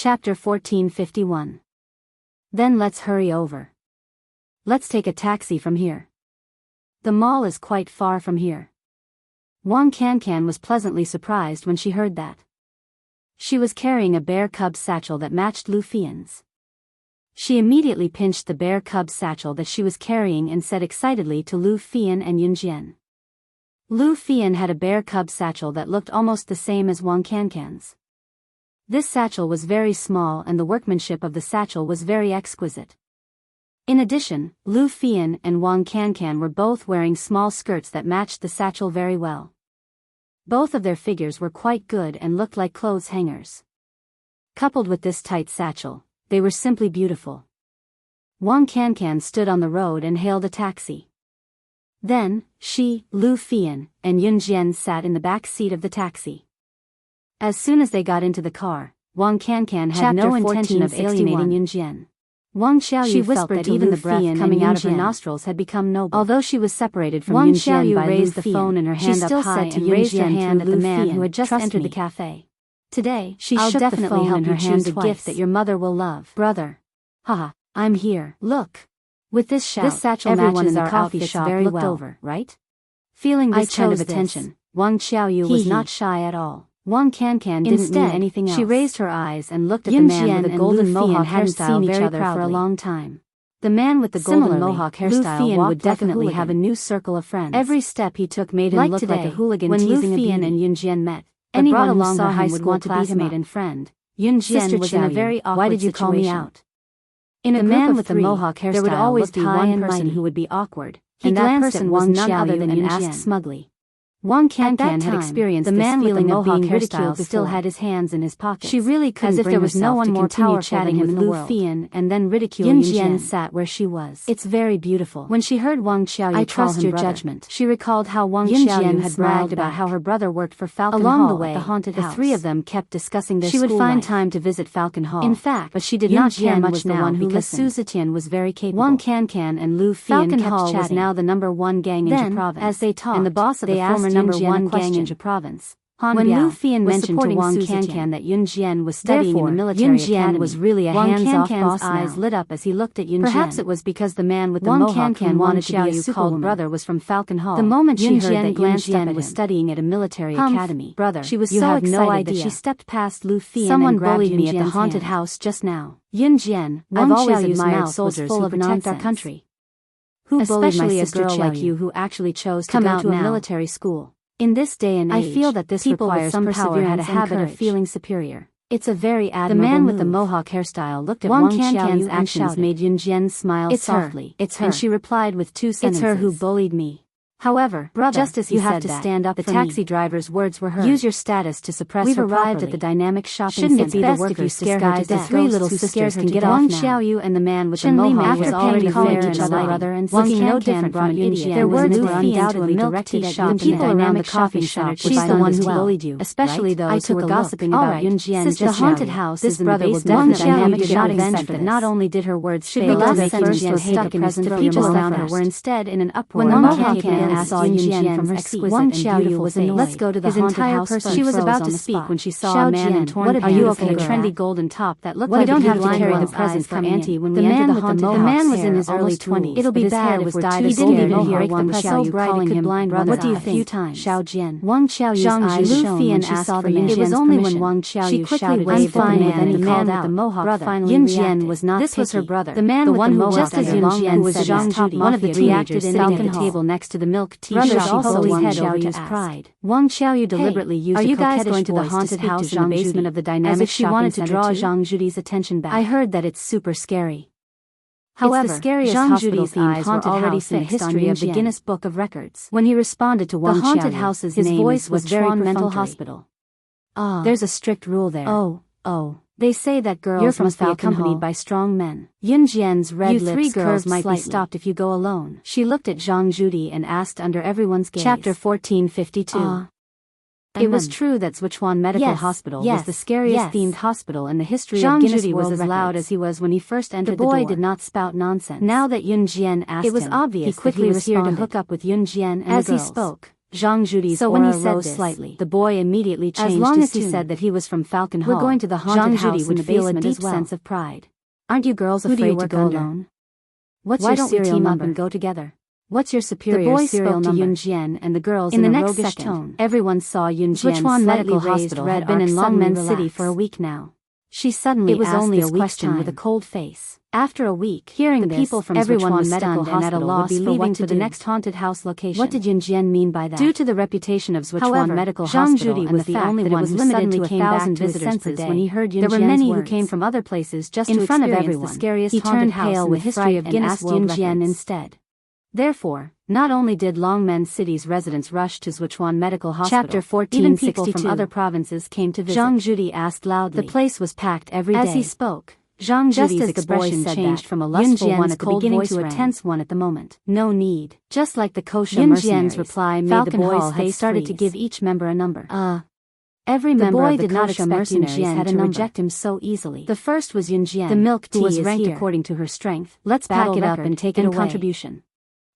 Chapter 1451. Then let's hurry over. Let's take a taxi from here. The mall is quite far from here. Wang Cancan was pleasantly surprised when she heard that. She was carrying a bear cub satchel that matched Lu Fian's. She immediately pinched the bear cub satchel that she was carrying and said excitedly to Lu Fian and Yunjian. Lu Fian had a bear cub satchel that looked almost the same as Wang Cancan's. This satchel was very small and the workmanship of the satchel was very exquisite. In addition, Lu Fian and Wang Cancan were both wearing small skirts that matched the satchel very well. Both of their figures were quite good and looked like clothes hangers. Coupled with this tight satchel, they were simply beautiful. Wang Cancan stood on the road and hailed a taxi. Then, she, Lu Fian, and Yunjian sat in the back seat of the taxi. As soon as they got into the car, Wang Cancan had no intention of alienating Yunjian. Wang Xiaoyu felt that even the breath coming out of her nostrils had become noble. Although she was separated from Wang Xiaoyu by raised the phone in her hand up high and raised her hand at the man who had just entered the cafe. Today, I'll definitely help you choose a gift that your mother will love. Brother. Haha, I'm here. Look. With this shout, this satchel everyone in the coffee shop very looked over, right? Feeling this kind of attention, Wang Xiaoyu was not shy at all. Wang Cancan didn't mean anything else. She raised her eyes and looked at the man with the golden mohawk hairstyle very proudly. For a long time. The man with the golden mohawk hairstyle would definitely have a new circle of friends. Every step he took made him look like a hooligan. When Lu Fian and Yunjian met, anyone who saw him would want to beat him up. And friend. Yunjian was in a very awkward situation. Why did you call me out? In a man with the mohawk hairstyle, there would always be one person who would be awkward, and that person was none other than Yunjian. And asked smugly. Wang Cancan had experienced the man feeling of being ridiculed but still had his hands in his pockets. She really couldn't bring herself to continue chatting with Lu Fian and then ridiculing Yunjian sat where she was. It's very beautiful. When she heard Wang Xiaoyu I trust your judgment. She recalled how Wang Xiaoyu had bragged about how her brother worked for Falcon Hall. Along the way, at the haunted house, the three of them kept discussing their school life. She would find time to visit Falcon Hall. In fact, but she did not care much now because Su Zetian was very capable. Wang Cancan and Lu Fian kept chatting. Was now the #1 gang in Jia province. As they talked, and the boss of the former #1 gang in Jia province. When Lu Fian mentioned to Wang Cancan that Yunjian was studying in the military academy, was really a hands-off boss. Eyes lit up as he looked at Yunjian. Perhaps it was because the man with the mohawk who wanted to be a superwoman brother was from Falcon Hall. The moment she heard that Yunjian was studying at a military academy, brother, she was so excited that she stepped past Lu Fian. Someone bullied me at the haunted house just now. Yunjian, I've always admired soldiers who protect our country. Who bullied my sister? Especially a girl like you who actually chose to go to a military school. In this day and age, I feel that this requires some power had a habit of feeling superior. It's a very admirable The man with the mohawk hairstyle looked at Wang Cancan's actions made Yunjian smile softly. It's her. And she replied with two sentences. It's her who bullied me. However, brother, just as you have to stand up, the taxi driver's words were heard. Use your status to suppress her. We've arrived at the dynamic shopping center. Shouldn't it be best if you scare her to death? The three little sisters can get off now. Wang Xiaoyu and the man with the mohawk was already calling each other brother and looking no different from an idiot. Their words were undoubtedly directed at the people around the coffee shop. She's the one who bullied you, especially those who were gossiping about Yunjian. Since the haunted house is in the basement, Wang Xiaoyu did not expect that not only did her words fail, the last sentence was stuck in the people around her were instead in an uproar. When Wang Cancan saw Yunjian from her seat, Wang Xiaoyu was annoyed. Let's go to the haunted house. She was about to speak when she saw a man in torn pants and a trendy golden top that looked like he don't have to carry the present for Auntie when we enter the haunted house. The man was in his early 20s. It'll be bad if we're dyed. He didn't even hear Wang Xiaoyu calling him brother. What do you think? Xiao Jian. Wang Xiaoyu's eyes shone when she saw the man. It was only when Wang Xiaoyu shouted, "I'm fine," and the man with the mohawk finally reacted. Was not this was her brother, the man with the mohawk, just as Yunjian was Zhang Judy, one of the teenagers sitting at the table next to the milk tea shop. Also Wang Xiaoyu's pride. Wang Xiaoyu deliberately used a coquettish voice to speak to Zhang Judy, of the dynamic as if she wanted to draw Zhang Judy's attention back. I heard that it's super scary. However, it's the scariest Zhang Judy's eyes were already fixed in the history of the Guinness Book of Records. When he responded to Wang Xiaoyu, the haunted house's his voice was very mental hospital. There's a strict rule there. Oh. They say that girls must be accompanied by strong men. Yunjian's red lips curved might be stopped if you go alone. She looked at Zhang Judy and asked under everyone's gaze. Chapter 1452. It was true that Sichuan Medical Hospital was the scariest themed hospital in the history of Guinness World Records. Was as loud as he was when he first entered the door. The boy did not spout nonsense. Now that Yunjian asked him, it was obvious he quickly was here to hook up with Yunjian and as he spoke. Zhang Judy's aura rose slightly. The boy immediately changed. As long as he said that he was from Falcon Hall, we're going to the haunted house would feel a deep sense of pride. Aren't you girls afraid to go alone? Why don't we team up and go together? What's your superior serial number? The boy spoke to Yun Jian and the girls in a roguish tone. Everyone saw Yun Jian Sichuan Medical Hospital had been in Longmen City for a week now. She suddenly asked this question with a cold face. After a week, hearing the people from everyone was stunned and at a loss for leaving to the next haunted house location. What did Yun Jian mean by that? Due to the reputation of Sichuan Medical Hospital and the fact that it was limited to 1,000 visitors per day, when he heard Yun Jian's words, there were many who came from other places just to experience the scariest haunted house in the history of Guinness World Records. Yun Jian instead. Therefore, not only did Longmen City's residents rush to Sichuan Medical Hospital, Chapter 14, even people from other provinces came to visit. Zhang Judy asked loudly. The place was packed every day. As he spoke, Zhang Judy's expression changed from a lustful one at the beginning to a tense one at the moment. No need. Just like the kosher mercenaries, Jian's reply made the boy's face started to give each member a number. Every member of the kosher mercenaries had to reject him so easily. The first was Yun Jian, the milk tea, who was ranked according to her strength. Let's pack it up and take it away. Contribution.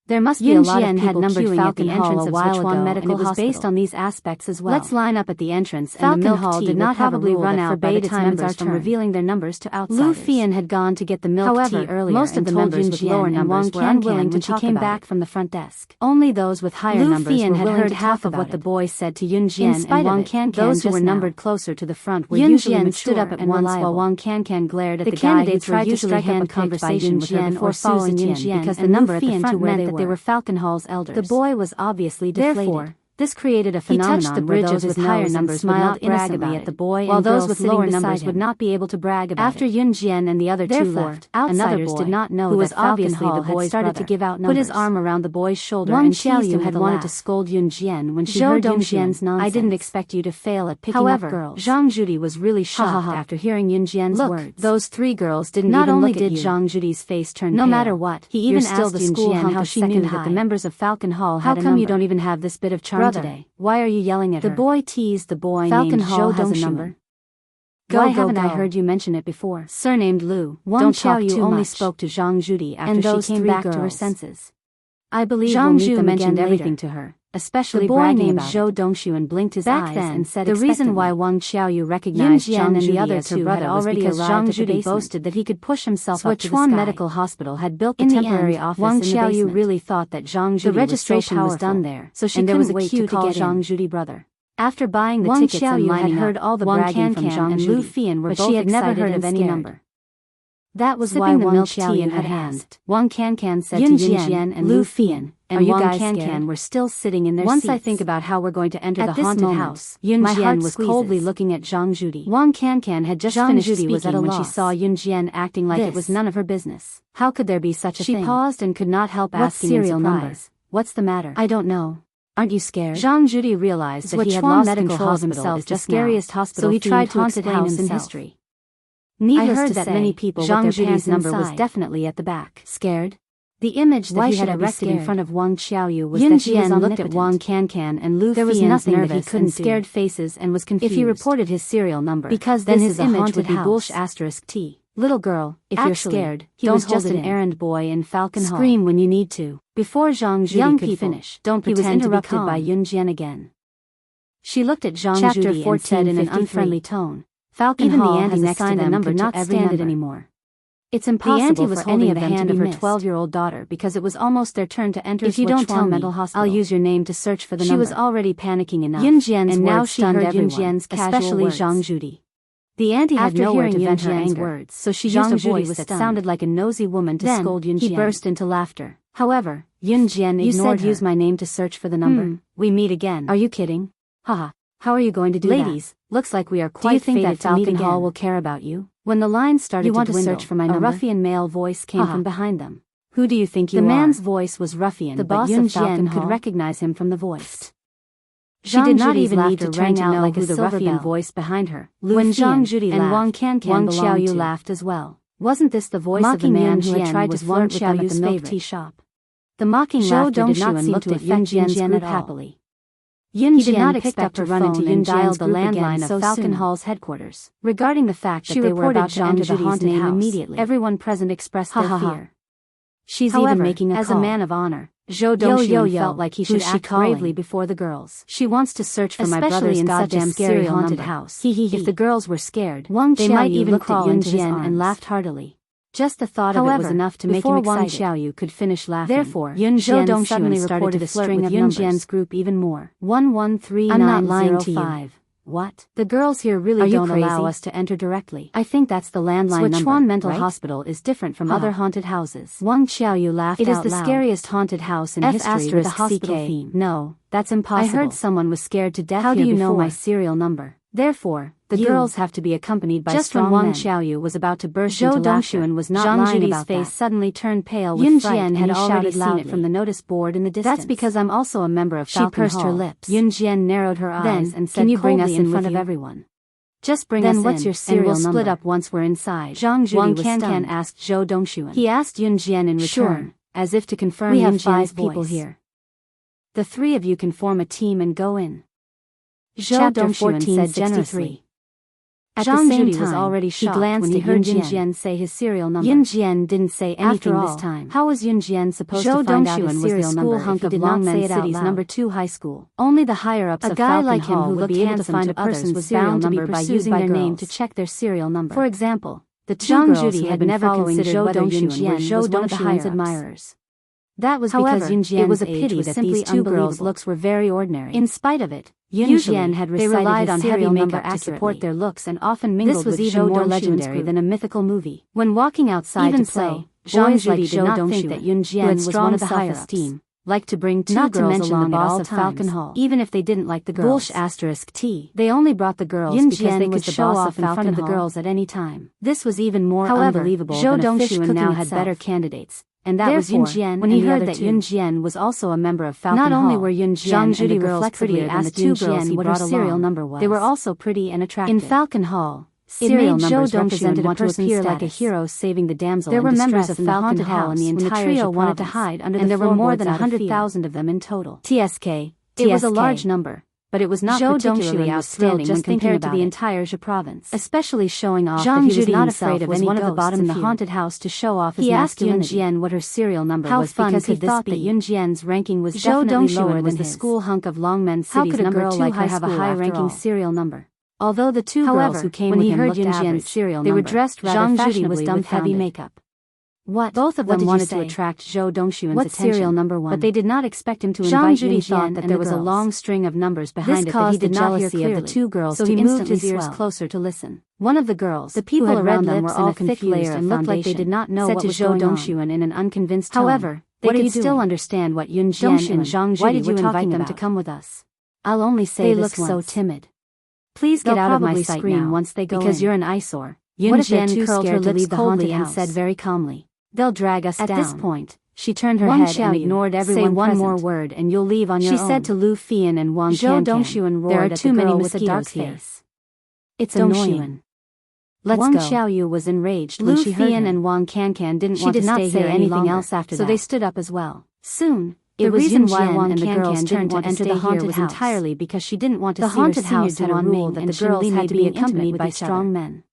There must be a lot of people queuing at the entrance of Sichuan Medical Hospital, and it was based on these aspects as well. Let's line up at the entrance, and the milk Hall did not probably run out by the time members from revealing their numbers to outsiders. Lu Fian had gone to get the milk tea earlier. Most of the members with lower numbers were unwilling when she came back from the front desk. Only those with higher numbers were willing to half of what the boy said to Yun Jian and Wang Can. Those who were numbered closer to the front were usually mature stood up at once while Wang Can glared at the guy who tried to strike up a conversation with her before following Yun Jian because the number at the front meant that they were Falcon Hall elders. The boy was obviously deflated. Therefore, this created a phenomenon. He touched the bridge of his higher numbers would not brag about it, the boy, while those with lower numbers would not be able to brag about it. After Yun Jian and the other two left, outsiders did not know who was obviously the boy's started to give out numbers. Put his arm around the boy's shoulder and Xiaoyu had wanted to scold Yun Jian when she heard Yun Jian's nonsense. I didn't expect you to fail at picking up girls. Zhang Judy was really shocked after hearing Yun Jian's words. Those three girls didn't even look at you. Not only did Zhang Judy's face turn pale, no matter what, he even asked Yun Jian how she knew that the members of Falcon Hall had a number. How come you don't even have this bit of charm today? Why are you yelling at her? The boy teased the boy Falcon named Hall has a number. Why haven't I heard you mention it before? Surnamed Lu. Wang Xiaoyu only spoke to Zhang Judy after she came back to her senses. I believe Zhang Ju mentioned everything to her, especially the boy named Zhou Dongshu and blinked his eyes and said the reason why Wang Xiaoyu recognized Zhang and the other two had already because Zhang Judy boasted that he could push himself up to the sky. Medical Hospital had built the temporary office Wang Xiaoyu really thought that Zhang Judy the registration was done there, so she couldn't wait to call Zhang Judy brother. After buying the tickets and lining up, heard all the bragging from Zhang and Lu Fian were both excited and scared. That was why Wang Xiaoyu in her hand. Wang Can said to Yun Jian and Lu Fian, and Wang Can were still sitting in their seats. Once I think about how we're going to enter the haunted house, Yun Jian was coldly looking at Zhang Judy. Wang Can had just finished speaking when she saw Yun Jian acting like it was none of her business. How could there be such a thing? She paused and could not help asking in surprise. What's the matter? I don't know. Aren't you scared? Zhang Judy realized that he had lost control of himself the scariest hospital, so he tried to explain house in history. Needless to say, many people Zhang Judy's number was definitely at the back. Scared? The image that he had erected in front of Wang Xiaoyu was that he was looked at Wang Can and Lu Fian's there was nothing that he couldn't scared faces and was confused. If he reported his serial number, because then his image would be bullsh asterisk T. Little girl, if you're scared, he was just an errand boy in Falcon Hall. Scream when you need to. Before Zhang Judy could finish, don't pretend to be calm. By Yun Jian again. She looked at Zhang Judy and said in an unfriendly tone, Falcon Hall has assigned a number not standard anymore. It's impossible for any of them to be her 12-year-old daughter because it was almost their turn to enter. If you don't tell me, I'll use your name to search for the number. She was already panicking enough. Yun Jian's and now she heard Yun Jian's especially Zhang Judy. The auntie had nowhere to vent her anger, so she used a voice that sounded like a nosy woman to scold Yun Jian. He burst into laughter. However, Yun Jian ignored her. Use my name to search for the number. We meet again. Are you kidding? Haha. How are you going to do that? Ladies, looks like we are quite fated that Falcon Hall will care about you. When the line started to dwindle, search for my number? A ruffian male voice came from behind them. Who do you think you are? The man's voice was ruffian, but Yun Jian could recognize him from the voice. She did not even need to rang out like the ruffian voice behind her. When Zhang Judy and Wang Xiaoyu laughed as well. Wasn't this the voice of the man who had tried to flirt with them at the milk tea shop? The mocking laughter did not seem to affect Yun Jian's group happily. Yun Jian picked up to run into Yun Jian's the landline of Falcon Hall's headquarters. Regarding the fact that they were about to enter the haunted house immediately, everyone present expressed their fear. She's even making a call. As a man of honor, Zhou Dongxuan felt like he should act bravely before the girls. She wants to search for my brother's goddamn scary haunted house. If the girls were scared, they might even crawl into his arms and laughed heartily. Just the thought of it was enough to make him excited. Before Wang Xiaoyu could finish laughing, therefore, Zhou Dongxuan suddenly started to flirt with Yun Jian's group even more. 113905. I'm not lying to you. What? The girls here really don't allow us to enter directly. I think that's the landline number. Sichuan Mental Hospital is different from other haunted houses. Wang Xiaoyu laughed out loud. It is the scariest haunted house in history with a hospital theme. No, that's impossible. I heard someone was scared to death here before. How do you know my serial number? Therefore, the girls have to be accompanied by strong men. Just when Wang Xiaoyu was about to burst into laughter, Dongxuan was not lying about that. Zhang Judi's face suddenly turned pale with fright, and had already seen it from the notice board in the distance. That's because I'm also a member of Falcon Hall. She pursed her lips. Yun Jian narrowed her eyes and said, "Can you bring us in front of everyone? Just bring us in, what's your serial number? And we'll split up once we're inside." Zhang Judi was stunned. Asked Zhou Dongxuan. He asked Yun Jian in return, as if to confirm we have 5 people here. The 3 of you can form a team and go in. Zhou Dongxuan said generously. At the same time, was already shocked when he heard Yun Jian say his serial number. Yun Jian didn't say anything this time. How was Yun Jian supposed to find out his serial number if he did not say it out loud? Number 2 high school. Only the higher-ups of Falcon Hall who would be able to find a person's serial number by using their name to check their serial number. For example, the 2 girls who had never considered whether Yun Jian was one of the higher admirers. That was because Yun Jian's it was a pity that these 2 girls' looks were very ordinary. In spite of it, Yun Jian had recited his serial number to support their looks and often mingled with even more legendary than a mythical movie. When walking outside to play, Zhang Judi did not think that Yun Jian was one of the higher-ups, liked to bring 2 girls along at all times, Falcon Hall, even if they didn't like the girls. They only brought the girls because they could show off in front of the girls at any time. This was even more unbelievable than a fish cooking now had better candidates. And that was Yun Jian. When he heard that Yun Jian was also a member of Falcon Hall, not only were Yun Jian and the girls prettier than the 2 girls he brought along, serial number was. They were also pretty and attractive. In Falcon Hall, serial numbers represented a person appear like a hero saving the damsel in distress. There were members of Falcon Hall and the entire trio wanted to hide under the floorboards, and there were more than 100,000 of them in total. It was a large number, but it was not particularly outstanding when compared to the entire Zhe province, especially showing off that he was not afraid of any one of the bottom in the haunted house to show off his masculinity. He asked Yun Jian what her serial number was because he thought that Yun Jian's ranking was definitely lower than the school hunk of Longmen City's number 2 like her have a high-ranking serial number. Although the 2 girls who came with him looked average, they were dressed rather fashionably with heavy makeup. Both of them wanted to attract Zhou Dongxuan's attention, serial number 1? But they did not expect him to invite Yun Jian. Thought that there was a long string of numbers behind it that he did not hear clearly of the 2 girls, so he moved his ears closer to listen. One of the girls, the people around them were all confused and looked like they did not know what was going on. Said to Zhou Dongxuan in an unconvinced tone. However, they could still understand what Yun Jian and Zhang Judi were talking about. To come with us? I'll only say this once. They look so timid. Please get out of my sight now once they go because you're an eyesore. Yun Jian curled her lips coldly and said very calmly, "They'll drag us down." At this point, she turned her head and ignored everyone. Say one more word and you'll leave on your own. She said to Lu Fian and Wang Cancan. There are too many mosquitoes here. It's annoying. Let's go. Wang Xiaoyu was enraged when she heard him. Lu Fian and Wang Cancan didn't want to stay here anything else after that, so they stood up as well. Soon, the reason why Wang and the girls didn't want to enter the haunted house was entirely because she didn't want to see her haunted house had a rule that the girls had to be accompanied by strong men.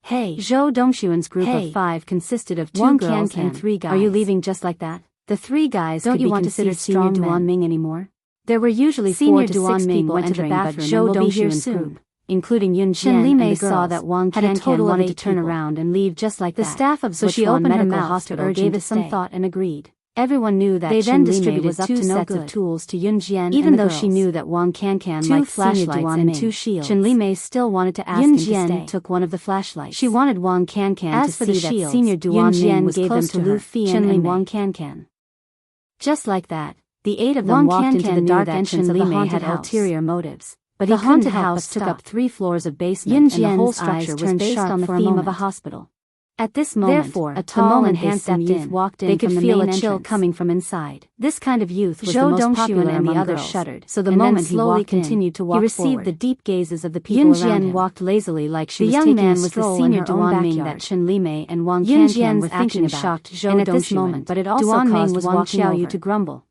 Hey, Zhou Dongxuan's group of 5 consisted of 2 girls and 3 guys. Are you leaving just like that? The 3 guys don't you want to consider Senior Duanming anymore? There were usually 4 to 6 people entering, but Zhou Dongxuan's group, including Yun Jian and the girls, saw that Wang Cancan wanted to turn around and leave just like that. The staff of Sichuan Medical Hospital gave it some thought and agreed. Everyone knew that they then distributed 2 sets of tools to Yun Jian, even though she knew that Wang Cancan liked flashlights and 2 shields. Chen Limei still wanted to ask Yun Jian took one of the flashlights. She wanted Wang Cancan to see that Senior Duanming gave them to Lu Fian and Wang Cancan. Just like that, the 8 of them walked into the dark entrance of the haunted house. Ulterior motives, but the haunted house took up 3 floors of basement, and the whole structure was based on the theme of a hospital. At this moment, therefore, a tall and handsome youth walked in. They could feel a chill coming from inside. This kind of youth was the most popular and the others shuddered. So the moment he slowly continued to walk forward, he received the deep gazes of the people around him. Yun Jian walked lazily like she was taking a stroll in her own backyard. That Chen Limei and Wang Cancan were thinking about, shocked Zhou and at this moment, but it also caused Wang Xiaoyu to grumble.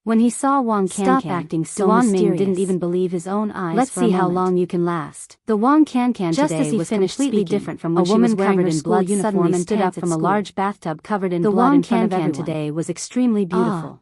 When he saw Wang Cancan, stop acting so mysterious. Didn't even believe his own eyes. Let's see how long you can last. The Wang Cancan today was completely different from when she was wearing her blood uniform and stood up from a large bathtub covered in blood in front of everyone. The Wang Cancan today was extremely beautiful.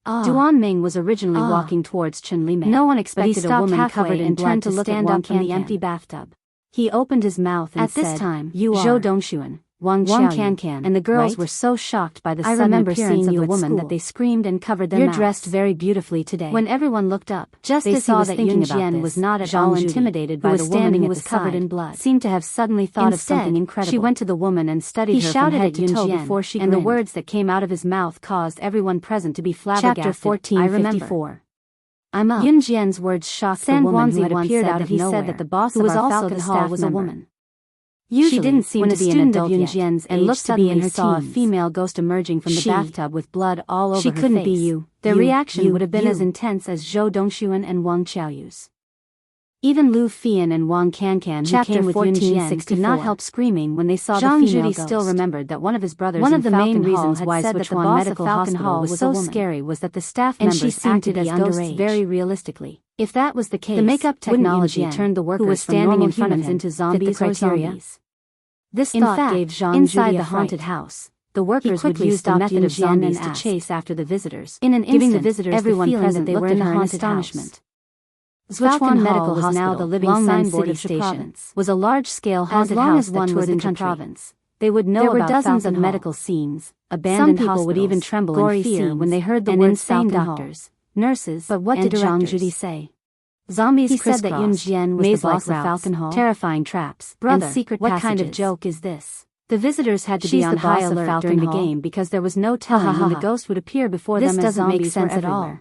Duan Ming was originally walking towards Chen Li Mei. No one expected a woman covered in blood to stand up from the empty bathtub. He opened his mouth and said, "At this time, you are Zhou Dongxuan, Wang Qiaoyu," and the girls were so shocked by the sudden appearance of the woman that they screamed and covered their mouths. "You're dressed very beautifully today." When everyone looked up, just they saw that Yun Jian was not at all intimidated by the woman who was covered in blood. Seemed to have suddenly thought of something incredible. She went to the woman and studied her from head to toe before she grinned, and the words that came out of his mouth caused everyone present to be flabbergasted. Chapter 1454. I'm up. Yun Jian's words shocked the woman who had appeared out of nowhere. He said that the boss of our Falcon Hall was a woman. Usually, she didn't seem to be an adult Yun Jian's and looked to be in her saw a female ghost emerging from the bathtub with blood all over her face. She couldn't be you. Their reaction would have been as intense as Zhou Dongxuan and Wang Qiaoyu's. Even Lu Fian and Wang Cancan, who came with Yun Jian, could not help screaming when they saw the female ghost. Still remembered that one of his brothers in Falcon Hall had said that the boss of Falcon Hall was so scary was that the staff members acted as ghosts very realistically. If that was the case, the makeup technology turned the workers who was standing in front of him into zombies or zombies. This thought gave Zhang inside the haunted house. The workers would use the method of zombies to chase after the visitors, in an instant, giving the visitors everyone present they were in her astonishment. Sichuan Medical was now the living signboard of the province. Was a large-scale haunted house that toured the country. Province. They would know there were dozens of medical scenes. Abandoned some people would even tremble in fear when they heard the words Falcon doctors, nurses, but what did Zhang Judy say? Zombies. He said that Yun Jian was the boss of Falcon Hall, terrifying traps, and secret passages. What kind of joke is this? The visitors had to be on high alert during the game because there was no telling when the ghost would appear before them. This doesn't make sense at all.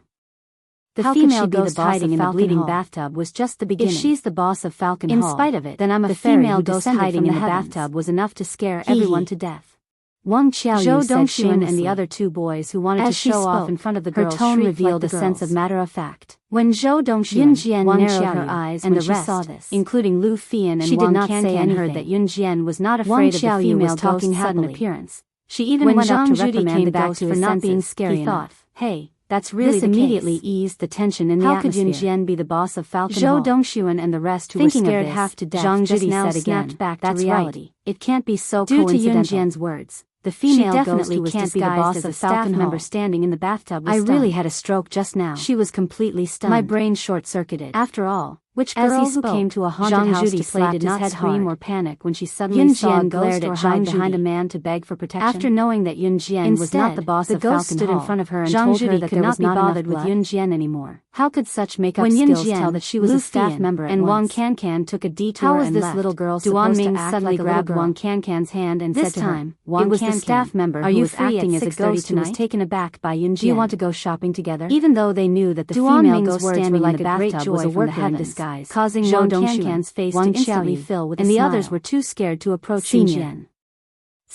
The female ghost hiding in the bleeding bathtub was just the beginning. If she's the boss of Falcon Hall, in spite of it, then I'm a female ghost hiding in the bathtub was enough to scare everyone to death. Wang Qiaoyu said Dongxuan and the other two boys who wanted to show off in front of the girls, her tone revealed a sense of matter-of-fact. When Zhou Dongxuan, Yun Jian narrowed her eyes and the rest, saw this, including Lu Fian and Wang Cancan, and heard that Yun Jian was not afraid of the female ghost's sudden appearance. She even went up to reprimand the ghost for not being scary enough. Hey, that's really the case. This immediately eased the tension in the atmosphere. How could Yun Jian be the boss of Falcon Hall? Zhou Dongxuan and the rest who were scared half to death Zhang just now snapped back to reality. It can't be so coincidental. Due to Yun Jian's words, the female ghost who can't be the boss of a staff member standing in the bathtub was stunned. I really had a stroke just now. She was completely stunned. My brain short-circuited. After all, which girls who came to a haunted house to play did not scream or panic when she suddenly saw a ghost or hide behind a man to beg for protection? After knowing that Yun Jian was not the boss of Falcon Hall, the ghost stood in front of her and told her that there was not bothered with Yun Jian anymore. How could such makeup skills tell that she was a staff member at once? And Wang Cancan took a detour and left. How was this little girl supposed to act suddenly grabbed Wang Cancan's hand and said to her, it was the staff member who was acting as a ghost who was taken aback by Yun Jian. Do you want to go shopping together? Even though they knew that the female ghost standing in the bathtub was a worker in disguise, causing Wang Cancan's face to instantly fill with a smile. And the others were too scared to approach Yun Jian.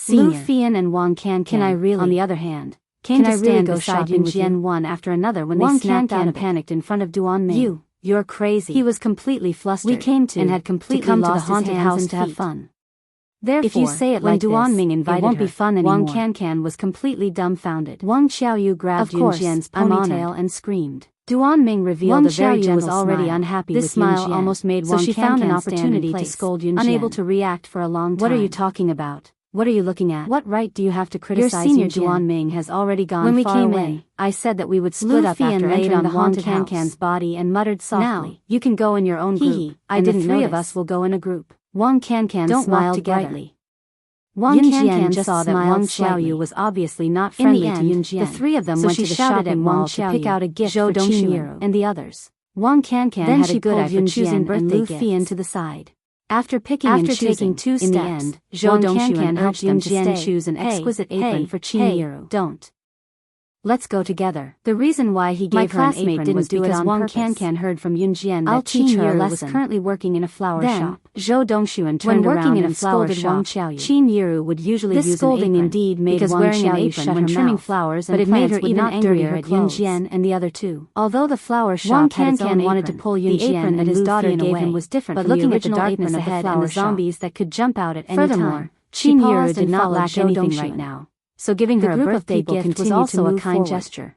Lu Fian and Wang Cancan, on the other hand, came to stand beside Yun Jian one after another when they snapped out and panicked in front of Duan Ming. You're crazy. He was completely flustered. We came to and had completely come lost to the haunted house to have fun. Therefore, if you say it like Duan Ming invited, it won't be fun anymore. Wang Cancan was completely dumbfounded. Wang Qiaoyu grabbed Yun Jian's ponytail and screamed. Duan Ming revealed a very gentle was already smile. Unhappy this with smile Yun Jian, almost made Wang Cancan found an opportunity to scold Yun Jian. Unable to react for a long time. What are you talking about? What are you looking at? What right do you have to criticize? Your senior Duan Ming has already gone when we far came away. In, I said that we would split up after entering the Wang Cancan's body and muttered softly. Now, you can go in your own group. I didn't know. 3 of us will go in a group. Wang Cancan smiled brightly. Wang Cancan just saw that Wang Qiaoyu was obviously not friendly to Yun Jian. The 3 of them went to the shopping mall to pick out a gift for Dongxuan and the others. Wang Cancan had a good eye for choosing birthday gifts. Lu Fian to the side. After taking 2 steps, in the end, Zhou Dongxuan helped them to choose an exquisite apron for Qinyiru. Don't. Let's go together. The reason why he gave her an apron was because Wang Cancan heard from Yun Jian that Qinyiru was currently working in a flower shop. Zhou Dongxuan turned around and scolded Wang Qiaoyu. Qinyiru would usually use an apron indeed made because Wang Qiaoyu shut when trimming flowers and but it made her even angrier at Yun Jian and the other 2. Although the flower shop had its own wanted to pull Yun Jian and his daughter gave him was different but looking at the darkness ahead and the zombies that could jump out at any time. Furthermore, Qinyiru did not lack anything right now. So giving her a birthday gift was also a kind gesture.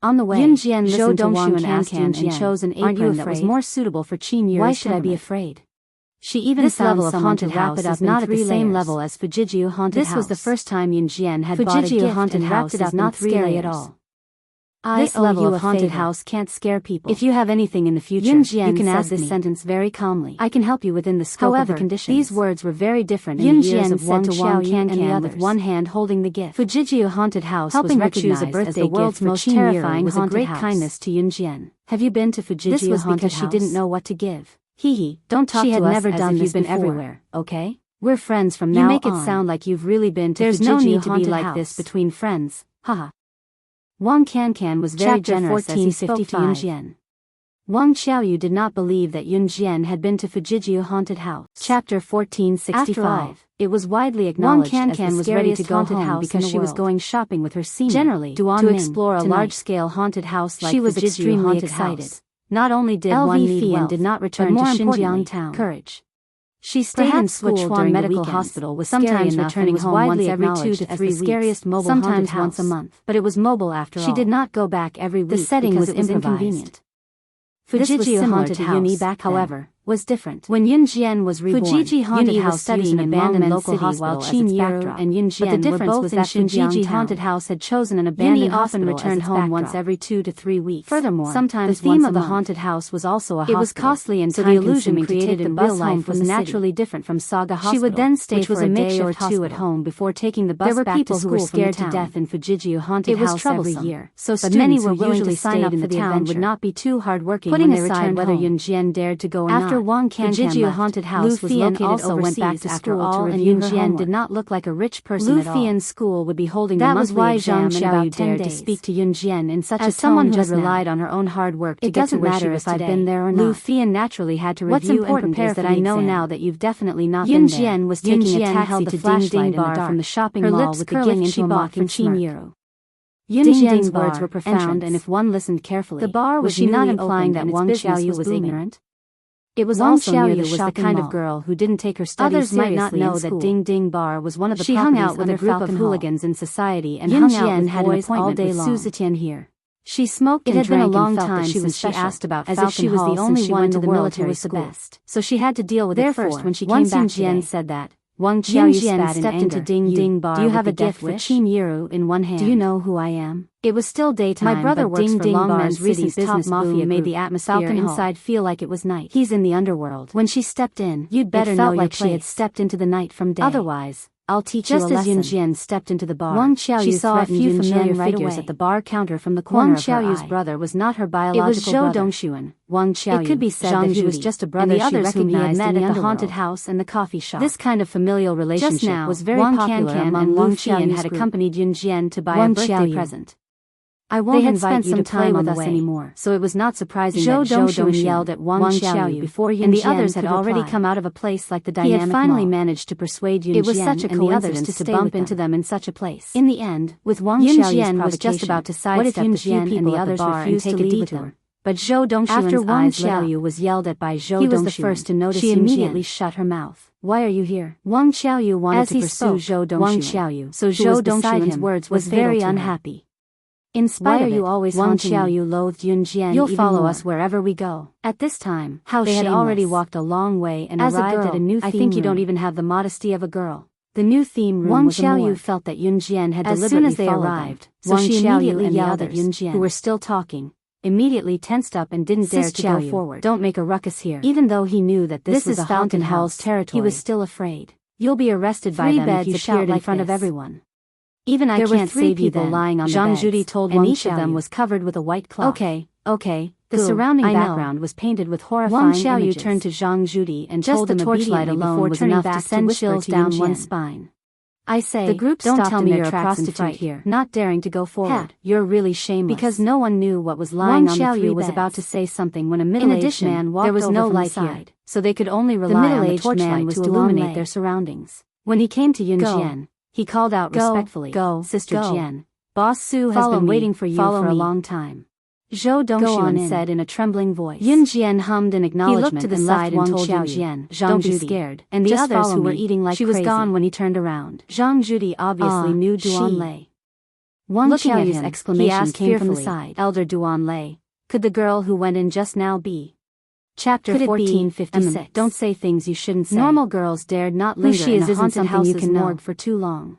On the way, Yun Jian listened to Wang Cancan and chose an apron that was more suitable for Qinyiru's. Why should I be afraid? She even found level of haunted house is not at the same level as Fujiju haunted house. This was the first time Yun Jian had bought a gift haunted house is not scary at all. This level of haunted house can't scare people. If you have anything in the future, you can ask this sentence very calmly. I can help you within the scope of the conditions. These words were very different in the ears of Wang Xiaoyu and the others, with one hand holding the gift. Fujijio Haunted House was recognized as the world's most terrifying haunted house. Great kindness to Yunjian. Have you been to Fujijio Haunted House? This was because she didn't know what to give. Hee, don't talk to us. She had never done this before. Everywhere, okay? We're friends from now on. You make it sound like you've really been to Fujijio Haunted House. There's no need to be like this between friends. Haha. Wang Cancan was very generous as he spoke to Yunjian. Wang Xiaoyu did not believe that Yunjian had been to Fujijio Haunted House. Chapter 1465. After all, it was widely acknowledged Wang Cancan was ready to go home because she was going shopping with her senior. Generally, to explore a large-scale haunted house like Fujijio Haunted House. She was extremely excited. Not only did Wang Fian did not return to Xinjiang town. Courage. She stayed in Sichuan Medical Hospital, was sometimes returning home once every 2 to 3 weeks, scariest mobile sometimes once a month. But it was mobile after all. She did not go back every week. The setting was inconvenient. Fujijio Haunted House, however, was different. When Yunjian was reborn, Fujijio Haunted House studying an abandoned local hospital as its backdrop. And Yunjian, but the difference was that Fujijio Haunted House had chosen an abandoned hospital often returned home once every 2 to 3 weeks. Furthermore, sometimes the theme of the haunted house was also a hospital. It was costly and time-consuming, so the illusion created in real life was naturally different from Saga Hospital. She would then stay for a day or two at home before taking the bus back to school. There were people who were scared to death in Fujijio Haunted House every year, so many were willing to sign up for the adventure. Would not be too hard-working when they returned home. Whether Yunjian dared to go or not. After Wang Cancan left, Haunted House was located also went back to school to review her homework. Did not look like a rich person at all. Lufian's school would be holding the monthly exam in about 10 days. To speak to Yunjian in such a tone. As someone who had relied on her own hard work to get to where she was today. It doesn't matter if I've been there or not. Lufian naturally had to review and prepare that I know now that you've definitely not been there. Yunjian was taking a taxi to Ding Ding Bar from the shopping mall with the gift she bought from Chinyiru. Yunjian's words were profound, and if one listened carefully, the bar was she not implying that Wang Xiaoyu was ignorant? It was also near the shopping kind of girl who didn't take her studies seriously. Others might not know that Ding Ding Bar was one of the properties. She hung out with a group of hooligans in society and hung out with boys all day long. Suzetian here. She smoked and drank. It had been a long time since she asked about Falcon Hall, as if she was the only one in the military school. So she had to deal with it first when she came back today. Yunjian said that. Wang Xiaoyu stepped into Ding Ding Bar. Do you have a gift for Chinyiru in one hand? Do you know who I am? It was still daytime. My brother works for Longman's recent business mafia made the atmosphere inside feel like it was night. He's in the underworld. When she stepped in, you'd better know like she had stepped into the night from day. Otherwise, I'll teach you a lesson. Just as Yunjian stepped into the bar, Wang Xiaoyu saw a few familiar figures at the bar counter from the corner of her eye. Wang Xiaoyu's brother was not her biological brother. It was Zhou Dongshuan, Wang Xiaoyu. It could be said that he was just a brother she recognized at the haunted house and the coffee shop. This kind of familial relationship was very popular among Wang Xiaoyu had accompanied Yunjian to buy a birthday present. I won't invite you to play with us anymore. So it was not surprising that Zhou Dongshuan yelled at Wang Xiaoyu before Yunjian, and the others had already come out of a place like the dynamic mall. He had finally managed to persuade Yunjian and the others to bump into them in such a place. In the end, with Wang Xiaoyu was just about to sidestep the few people at the bar and take a detour. But Zhou Dongshuan's eyes lit up. Was yelled at by Zhou Dongshuan. He was the first to notice. She immediately shut her mouth. Why are you here? Wang Xiaoyu wanted to pursue Zhou Dongshuan. So Zhou Dongshuan's words was very unhappy. In spite of it, Wang Xiaoyu loathed Yunjian. You'll follow us wherever we go. At this time, they had already walked a long way and arrived at a new theme room. I think you don't even have the modesty of a girl. The new theme room was a morgue. Wang Xiaoyu felt that Yunjian had deliberately followed them. As soon as they arrived, so she immediately yelled at Yunjian, who were still talking, immediately tensed up and didn't dare to go forward. Don't make a ruckus here. Even though he knew that this was Falcon Hall's territory, he was still afraid. You'll be arrested by them if you shout in front of everyone. Even I can't save you then. Lying on Zhang Judy told Wang Xiaoyu. Each of them was covered with a white cloth. Okay. The surrounding background was painted with horrifying images. Wang Xiaoyu turned to Zhang Judy and told him the torchlight alone was enough to send chills down one's spine. I say, the group don't tell me you're a prostitute here, not daring to go forward. You're really shameless. Because no one knew what was lying on the 3 beds. Wang Xiaoyu was about to say something when a middle-aged man walked over. There was no light here, so they could only rely on the torchlight to illuminate their surroundings. When he came to Yunjian, he called out respectfully, Go, Sister Jian. Boss Su has been waiting for you for a long time. Zhou Dongshuan said in a trembling voice. Yunjian hummed in acknowledgement. He looked to the side and told Yunjian, Don't be scared. And the others who were eating like crazy. She was gone when he turned around. Zhang Judy obviously knew Duan Lei. Wang Xiaoyu's exclamation came from the side. Elder Duan Lei, could the girl who went in just now be? Chapter 1456. Don't say things you shouldn't say. Normal girls dared not linger in a haunted house's morgue for too long.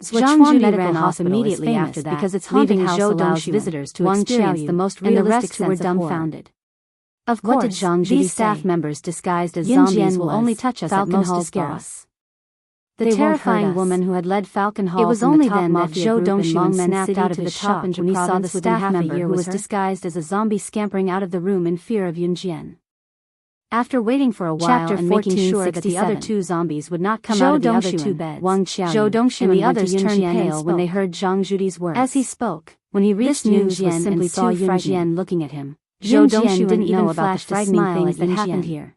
building. Zhuang ran off immediately after that because its haunted house allows visitors to experience the most realistic sense of dumbfounded. Of course, these staff members disguised as zombies will only touch us at most to scare us. The terrifying woman who had led Falcon Hall. It was only then that Zhou Dongshu snapped out of to his the top shock when he saw the staff member who was her. disguised as a zombie scampering out of the room in fear of Yunjian. After waiting for a while Chapter and making sure that the 1467. other two zombies would not come Zhou out of the other Dongshu two and beds, Zhou Dongshu and the went to others turned Yunjian pale and when they spoke. heard Zhang Zhudi's words. As he spoke, when he reached this news Yunjian was simply and saw too frightening. Yunjian looking at him, Zhou Dongshu Dongshu didn't know even about the flashed a frightening smile things at that happened Yunjian. here.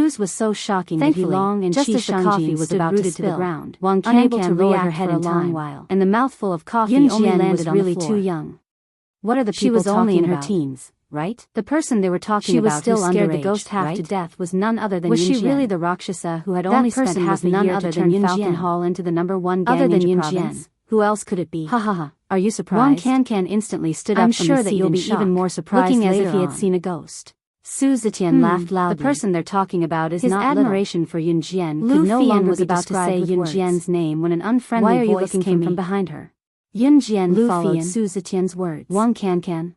news was so shocking that he long and just Qi as the coffee was about to to spill, the ground, Wang unable Can to lowered react her head for a in long time, while, and the mouthful of coffee Yun only Jian landed was on really the too floor. young. What are the She people was only talking in her about? teens, right? The person they were talking She was about still who scared the underage, ghost half to right? death was none other than Was Yun she Jian. really the Rakshasa who had That only spent person half was a none year other to than turn Yun Falcon Jian. Hall into the #1 gang Other than ninja Yun province? Jian. Who else could it be? Ha ha ha, are you surprised? Wang Can instantly stood up I'm from sure his that seat you'll in be shock, even more surprised looking as if later he had on. seen a ghost. Su Zetian laughed loudly. The person they're talking about is His not admiration for Yun Jian Lu could no Fian longer was be about to described say with Yun words. Jian's name when an unfriendly Why are you voice looking came for from me? behind her. Yun Jian Lu followed Fian? Su Zetian's words. Wang Can.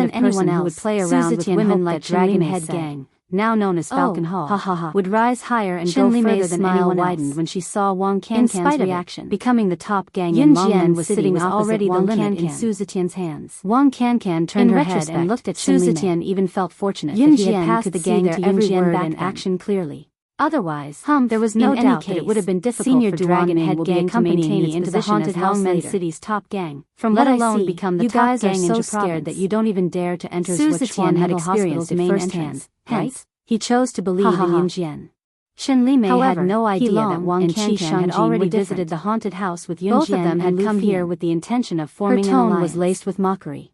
kind of person who would play around with women like Dragon Head Gang, now known as Falcon Hall, would rise higher and go further than anyone else. When she saw Wang Cancan's reaction, becoming the top gang in Longmen was sitting already the limit in Su Zetian's hands. Wang Cancan turned her head and looked at Su Zetian. Even felt fortunate that he had passed the gang to every word and action clearly. Otherwise, there was no doubt that it would have been difficult for Dragon Head Gang to maintain its into the haunted Longmen City's top gang, let alone become the top gang in Japan. You guys are so scared that you don't even dare to enter Wuxia had experienced it firsthand. Hence, he chose to believe in Yunjian. Shen Li Mei had no idea that Wang Cancan had already visited the haunted house with Yunjian. Both of them had come here with the intention of forming an alliance. Her tone was laced with mockery.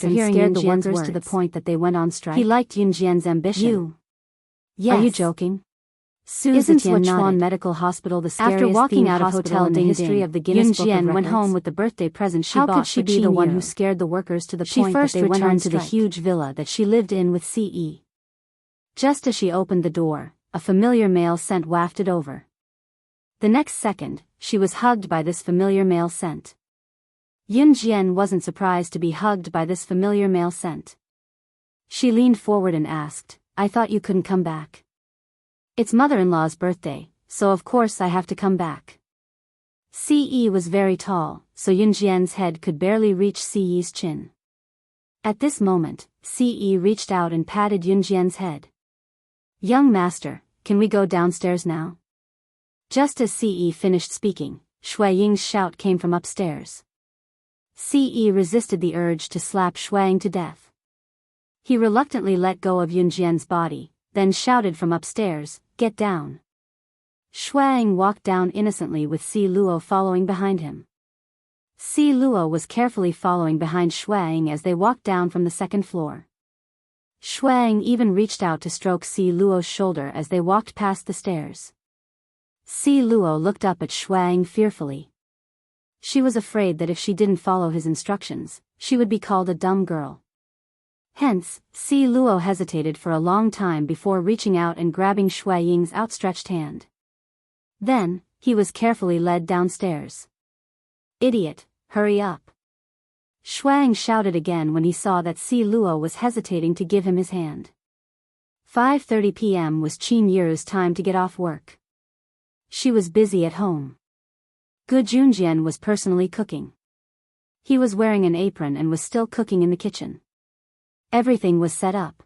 boss and scared the workers to the point that they went on strike. He liked Yun Jian's ambition. Yes. Are you joking? Isn't Wuxia Medical Hospital the scariest After walking out of hospital in the history of the Guinness Book of Records? went home with the birthday present she bought. How could she be the one who scared the workers to the point that they went on to the huge villa that she lived in with CE? Just as she opened the door, a familiar male scent wafted over. The next second, she was hugged by this familiar male scent. Yun Jian wasn't surprised to be hugged by this familiar male scent. She leaned forward and asked, "I thought you couldn't come back." "It's mother-in-law's birthday, so of course I have to come back." CE was very tall, so Yun Jian's head could barely reach CE's chin. At this moment, Ce reached out and patted Yunjian's head. Young master, can we go downstairs now? Just as Ce finished speaking, Shui Ying's shout came from upstairs. Ce resisted the urge to slap Shui Ying to death. He reluctantly let go of Yunjian's body, then shouted from upstairs, "Get down." Shui Ying walked down innocently with Si Luo following behind him. Si Luo was carefully following behind Shui Ying as they walked down from the second floor. Shui Ying even reached out to stroke Si Luo's shoulder as they walked past the stairs. Si Luo looked up at Shui Ying fearfully. She was afraid that if she didn't follow his instructions, she would be called a dumb girl. Hence, Si Luo hesitated for a long time before reaching out and grabbing Shui Ying's outstretched hand. Then, he was carefully led downstairs. "Idiot, hurry up." Shui Ying shouted again when he saw that Si Luo was hesitating to give him his hand. 5:30 p.m. was Qin Yiru's time to get off work. She was busy at home. Gu Junjian was personally cooking. He was wearing an apron and was still cooking in the kitchen. Everything was set up.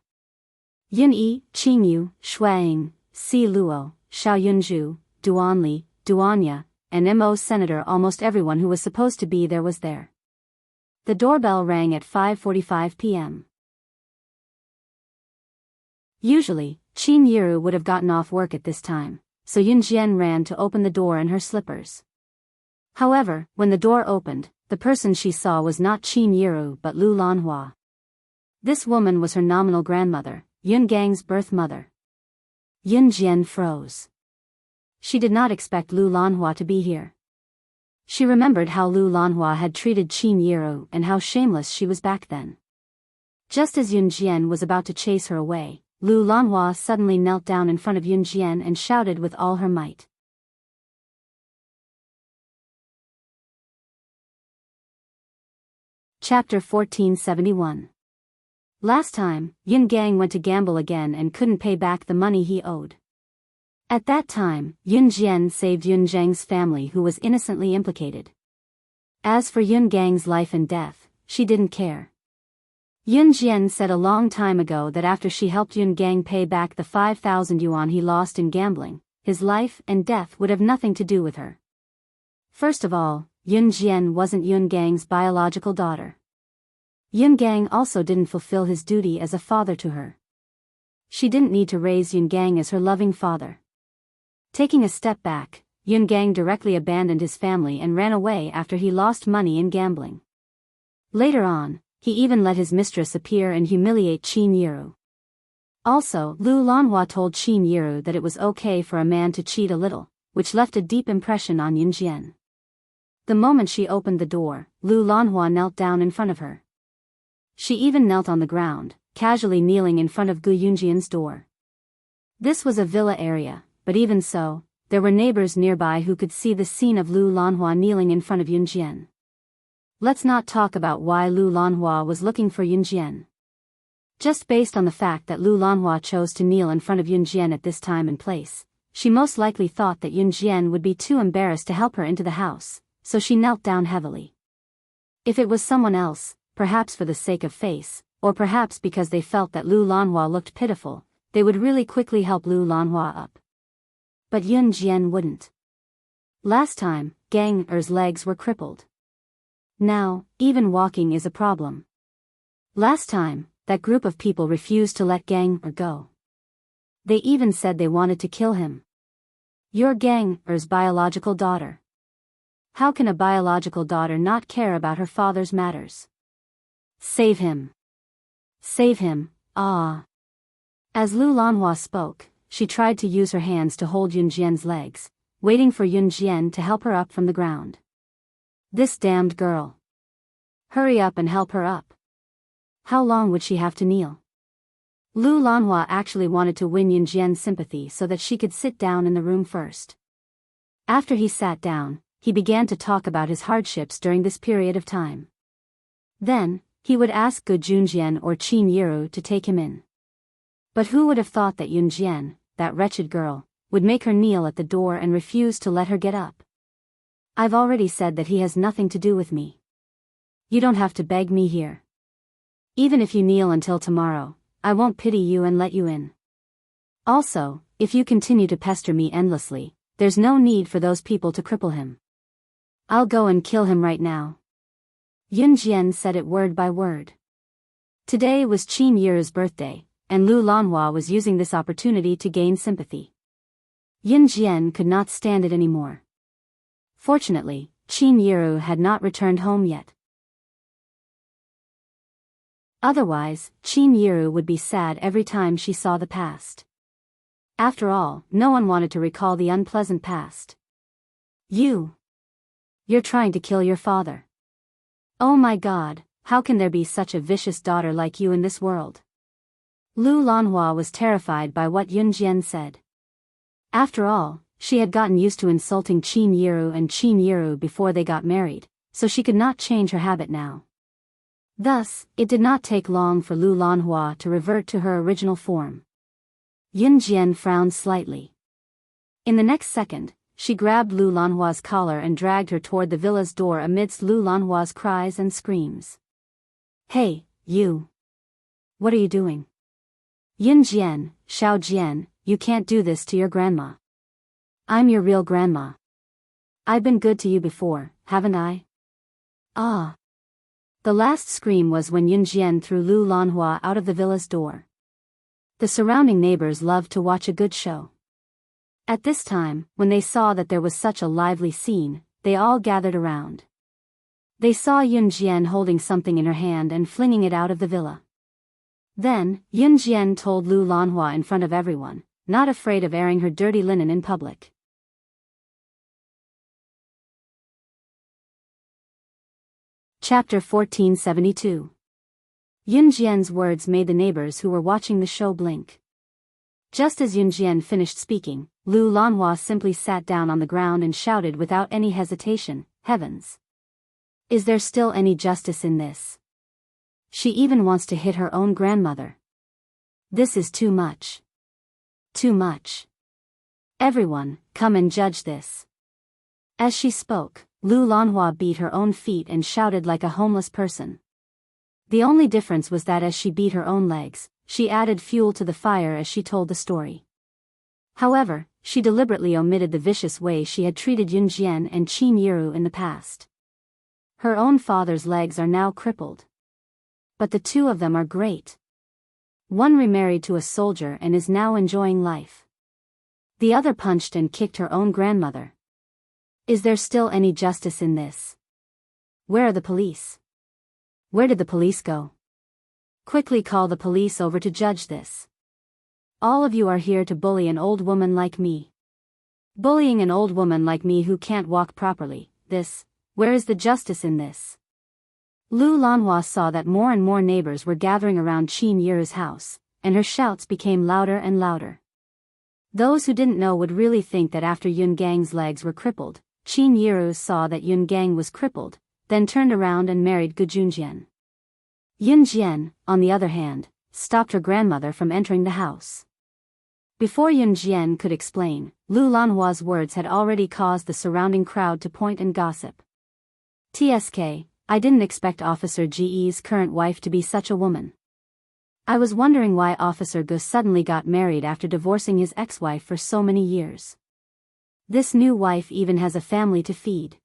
Yun Yi, Qin Yu, Shui Ying, Si Luo, Xiao Yunju, Duan Li, Duanya, and Mo Senator, almost everyone who was supposed to be there was there. The doorbell rang at 5:45 p.m. Usually, Qin Yiru would have gotten off work at this time, so Yunjian ran to open the door in her slippers. However, when the door opened, the person she saw was not Qin Yiru but Lu Lanhua. This woman was her nominal grandmother, Yun Gang's birth mother. Yunjian froze. She did not expect Lu Lanhua to be here. She remembered how Lu Lanhua had treated Qin Yiru and how shameless she was back then. Just as Yunjian was about to chase her away, Lu Lanhua suddenly knelt down in front of Yunjian and shouted with all her might. Chapter 1471. Last time, Yun Gang went to gamble again and couldn't pay back the money he owed. At that time, Yun Jian saved Yun Zhang's family who was innocently implicated. As for Yun Gang's life and death, she didn't care. Yun Jian said a long time ago that after she helped Yun Gang pay back the 5,000 yuan he lost in gambling, his life and death would have nothing to do with her. First of all, Yun Jian wasn't Yun Gang's biological daughter. Yun Gang also didn't fulfill his duty as a father to her. She didn't need to raise Yun Gang as her loving father. Taking a step back, Yun Gang directly abandoned his family and ran away after he lost money in gambling. Later on, he even let his mistress appear and humiliate Qin Yiru. Also, Lu Lanhua told Qin Yiru that it was okay for a man to cheat a little, which left a deep impression on Yun Jian. The moment she opened the door, Lu Lanhua knelt down in front of her. She even knelt on the ground, casually kneeling in front of Gu Yunjian's door. This was a villa area, but even so, there were neighbors nearby who could see the scene of Lu Lanhua kneeling in front of Yunjian. Let's not talk about why Lu Lanhua was looking for Yunjian. Just based on the fact that Lu Lanhua chose to kneel in front of Yunjian at this time and place, she most likely thought that Yunjian would be too embarrassed to help her into the house, so she knelt down heavily. If it was someone else, perhaps for the sake of face, or perhaps because they felt that Lu Lanhua looked pitiful, they would really quickly help Lu Lanhua up. But Yun Jian wouldn't. Last time, Gang Er's legs were crippled. Now, even walking is a problem. Last time, that group of people refused to let Gang Er go. They even said they wanted to kill him. You're Gang Er's biological daughter. How can a biological daughter not care about her father's matters? Save him. Save him, ah. As Lu Lanhua spoke, she tried to use her hands to hold Yun Jian's legs, waiting for Yun Jian to help her up from the ground. This damned girl. Hurry up and help her up. How long would she have to kneel? Lu Lanhua actually wanted to win Yun Jian's sympathy so that she could sit down in the room first. After he sat down, he began to talk about his hardships during this period of time. Then, he would ask Gu Junjian or Qin Yiru to take him in. But who would have thought that Yun Jian, that wretched girl, would make her kneel at the door and refuse to let her get up? I've already said that he has nothing to do with me. You don't have to beg me here. Even if you kneel until tomorrow, I won't pity you and let you in. Also, if you continue to pester me endlessly, there's no need for those people to cripple him. I'll go and kill him right now. Yun Jian said it word by word. Today was Qin Yiru's birthday, and Lu Lanhua was using this opportunity to gain sympathy. Yun Jian could not stand it anymore. Fortunately, Qin Yiru had not returned home yet. Otherwise, Qin Yiru would be sad every time she saw the past. After all, no one wanted to recall the unpleasant past. You're trying to kill your father. Oh my God, how can there be such a vicious daughter like you in this world? Lu Lanhua was terrified by what Yun Jian said. After all, she had gotten used to insulting Qin Yiru and Qin Yiru before they got married, so she could not change her habit now. Thus, it did not take long for Lu Lanhua to revert to her original form. Yun Jian frowned slightly. In the next second, she grabbed Lu Lanhua's collar and dragged her toward the villa's door amidst Lu Lanhua's cries and screams. Hey, you! What are you doing? Yun Jian, Xiao Jian, you can't do this to your grandma. I'm your real grandma. I've been good to you before, haven't I? Ah! The last scream was when Yun Jian threw Lu Lanhua out of the villa's door. The surrounding neighbors loved to watch a good show. At this time, when they saw that there was such a lively scene, they all gathered around. They saw Yun Jian holding something in her hand and flinging it out of the villa. Then, Yun Jian told Lu Lanhua in front of everyone, not afraid of airing her dirty linen in public. Chapter 1472. Yun Jian's words made the neighbors who were watching the show blink. Just as Yun Jian finished speaking, Lu Lanhua simply sat down on the ground and shouted without any hesitation, "Heavens! Is there still any justice in this? She even wants to hit her own grandmother. This is too much. Too much. Everyone, come and judge this." As she spoke, Lu Lanhua beat her own feet and shouted like a homeless person. The only difference was that as she beat her own legs, she added fuel to the fire as she told the story. However, she deliberately omitted the vicious way she had treated Yun Jian and Qin Yiru in the past. Her own father's legs are now crippled. But the two of them are great. One remarried to a soldier and is now enjoying life. The other punched and kicked her own grandmother. Is there still any justice in this? Where are the police? Where did the police go? Quickly call the police over to judge this. All of you are here to bully an old woman like me. Bullying an old woman like me who can't walk properly, where is the justice in this? Lu Lanhua saw that more and more neighbors were gathering around Qin Yiru's house, and her shouts became louder and louder. Those who didn't know would really think that after Yun Gang's legs were crippled, Qin Yiru saw that Yun Gang was crippled, then turned around and married Gu Junjian. Yun Jian, on the other hand, stopped her grandmother from entering the house. Before Yun Jian could explain, Lu Lanhua's words had already caused the surrounding crowd to point and gossip. "TSK, I didn't expect Officer Ge's current wife to be such a woman. I was wondering why Officer Gu suddenly got married after divorcing his ex-wife for so many years. This new wife even has a family to feed.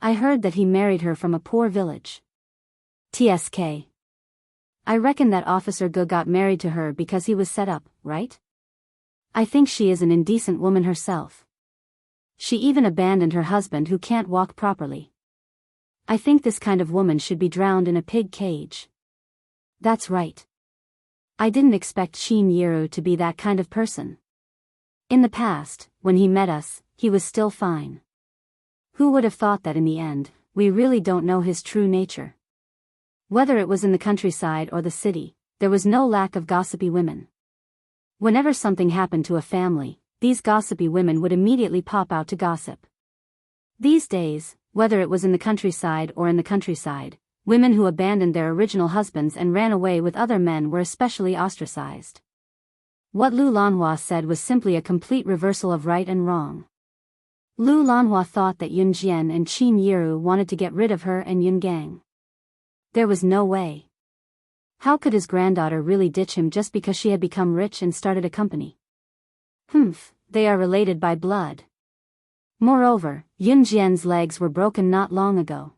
I heard that he married her from a poor village. TSK. I reckon that Officer Gu got married to her because he was set up, right? I think she is an indecent woman herself. She even abandoned her husband who can't walk properly. I think this kind of woman should be drowned in a pig cage." That's right. I didn't expect Qin Yiru to be that kind of person. In the past, when he met us, he was still fine. Who would have thought that in the end, we really don't know his true nature. Whether it was in the countryside or the city, there was no lack of gossipy women. Whenever something happened to a family, these gossipy women would immediately pop out to gossip. These days, whether it was in the countryside or in the countryside, women who abandoned their original husbands and ran away with other men were especially ostracized. What Lu Lanhua said was simply a complete reversal of right and wrong. Lu Lanhua thought that Yun Jian and Qin Yiru wanted to get rid of her and Yun Gang. There was no way. How could his granddaughter really ditch him just because she had become rich and started a company? Humph, they are related by blood. Moreover, Yun Jian's legs were broken not long ago.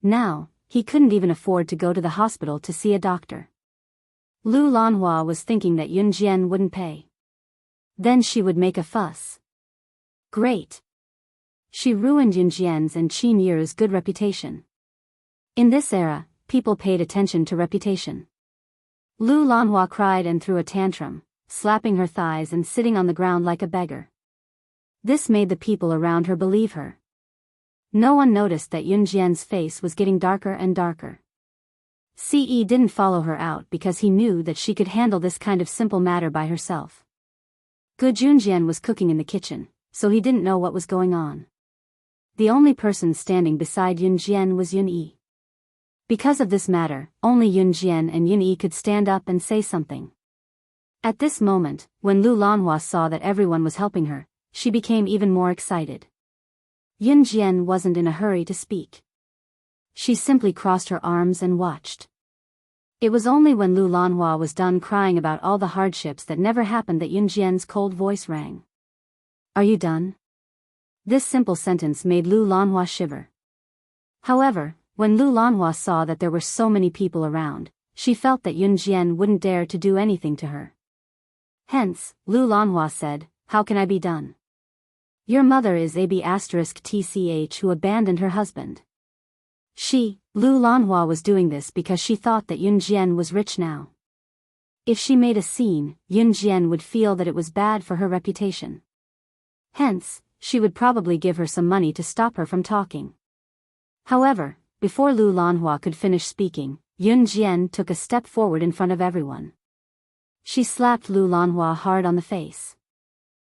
Now, he couldn't even afford to go to the hospital to see a doctor. Lu Lanhua was thinking that Yun Jian wouldn't pay. Then she would make a fuss. Great. She ruined Yun Jian's and Qin Yu's good reputation. In this era, people paid attention to reputation. Lu Lanhua cried and threw a tantrum, slapping her thighs and sitting on the ground like a beggar. This made the people around her believe her. No one noticed that Yun Jian's face was getting darker and darker. Ce didn't follow her out because he knew that she could handle this kind of simple matter by herself. Gu Junjian was cooking in the kitchen, so he didn't know what was going on. The only person standing beside Yun Jian was Yun Yi. Because of this matter, only Yun Jian and Yun Yi could stand up and say something. At this moment, when Lu Lanhua saw that everyone was helping her, she became even more excited. Yun Jian wasn't in a hurry to speak. She simply crossed her arms and watched. It was only when Lu Lanhua was done crying about all the hardships that never happened that Yun Jian's cold voice rang. Are you done? This simple sentence made Lu Lanhua shiver. However, when Lu Lanhua saw that there were so many people around, she felt that Yun Jian wouldn't dare to do anything to her. Hence, Lu Lanhua said, how can I be done? Your mother is AB*TCH who abandoned her husband. Lu Lanhua was doing this because she thought that Yun Jian was rich now. If she made a scene, Yun Jian would feel that it was bad for her reputation. Hence, she would probably give her some money to stop her from talking. However, before Lu Lanhua could finish speaking, Yun Jian took a step forward in front of everyone. She slapped Lu Lanhua hard on the face.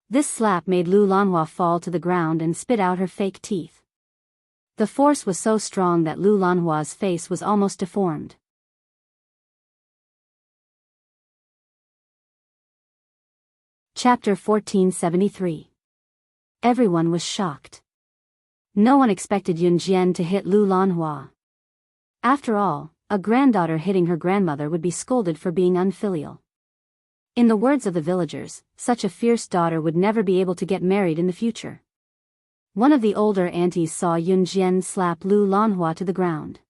This slap made Lu Lanhua fall to the ground and spit out her fake teeth. The force was so strong that Lu Lanhua's face was almost deformed. Chapter 1473. Everyone was shocked. No one expected Yun Jian to hit Lu Lanhua. After all, a granddaughter hitting her grandmother would be scolded for being unfilial. In the words of the villagers, such a fierce daughter would never be able to get married in the future. One of the older aunties saw Yun Jian slap Lu Lanhua to the ground.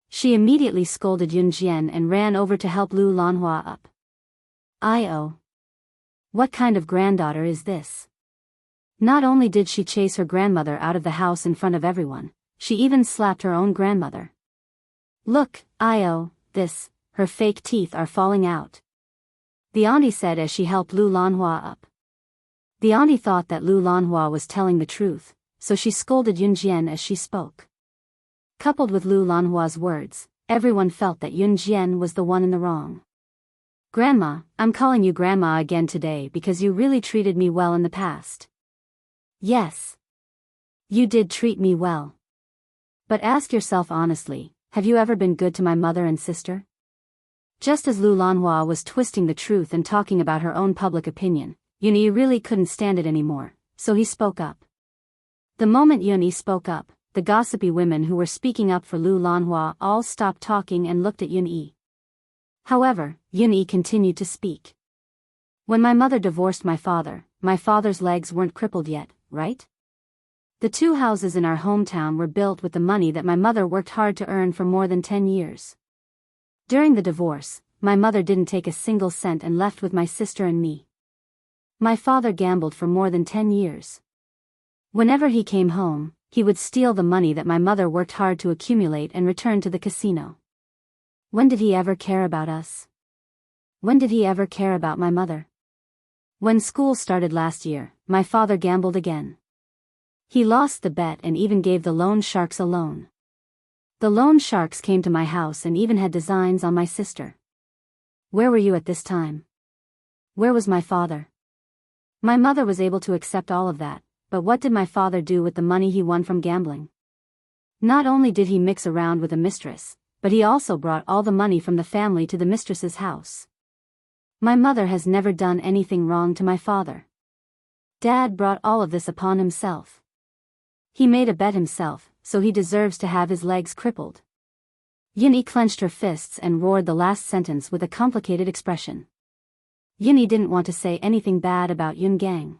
She immediately scolded Yun Jian and ran over to help Lu Lanhua up. "Oh. What kind of granddaughter is this?" Not only did she chase her grandmother out of the house in front of everyone, she even slapped her own grandmother. "Look, this, her fake teeth are falling out," the auntie said as she helped Lu Lanhua up. The auntie thought that Lu Lanhua was telling the truth, so she scolded Yun Jian as she spoke. Coupled with Lu Lanhua's words, everyone felt that Yun Jian was the one in the wrong. "Grandma, I'm calling you Grandma again today because you really treated me well in the past." "Yes. You did treat me well. But ask yourself honestly, have you ever been good to my mother and sister?" Just as Lu Lanhua was twisting the truth and talking about her own public opinion, Yun Yi really couldn't stand it anymore, so he spoke up. The moment Yun Yi spoke up, the gossipy women who were speaking up for Lu Lanhua all stopped talking and looked at Yun Yi. However, Yun Yi continued to speak. "When my mother divorced my father's legs weren't crippled yet, right? The 2 houses in our hometown were built with the money that my mother worked hard to earn for more than 10 years. During the divorce, my mother didn't take a single cent and left with my sister and me. My father gambled for more than 10 years. Whenever he came home, he would steal the money that my mother worked hard to accumulate and return to the casino. When did he ever care about us? When did he ever care about my mother? When school started last year, my father gambled again. He lost the bet and even gave the loan sharks a loan. The loan sharks came to my house and even had designs on my sister. Where were you at this time? Where was my father? My mother was able to accept all of that, but what did my father do with the money he won from gambling? Not only did he mix around with a mistress, but he also brought all the money from the family to the mistress's house. My mother has never done anything wrong to my father. Dad brought all of this upon himself. He made a bet himself, so he deserves to have his legs crippled. Yunyi clenched her fists and roared the last sentence with a complicated expression. Yunyi didn't want to say anything bad about Yun Gang.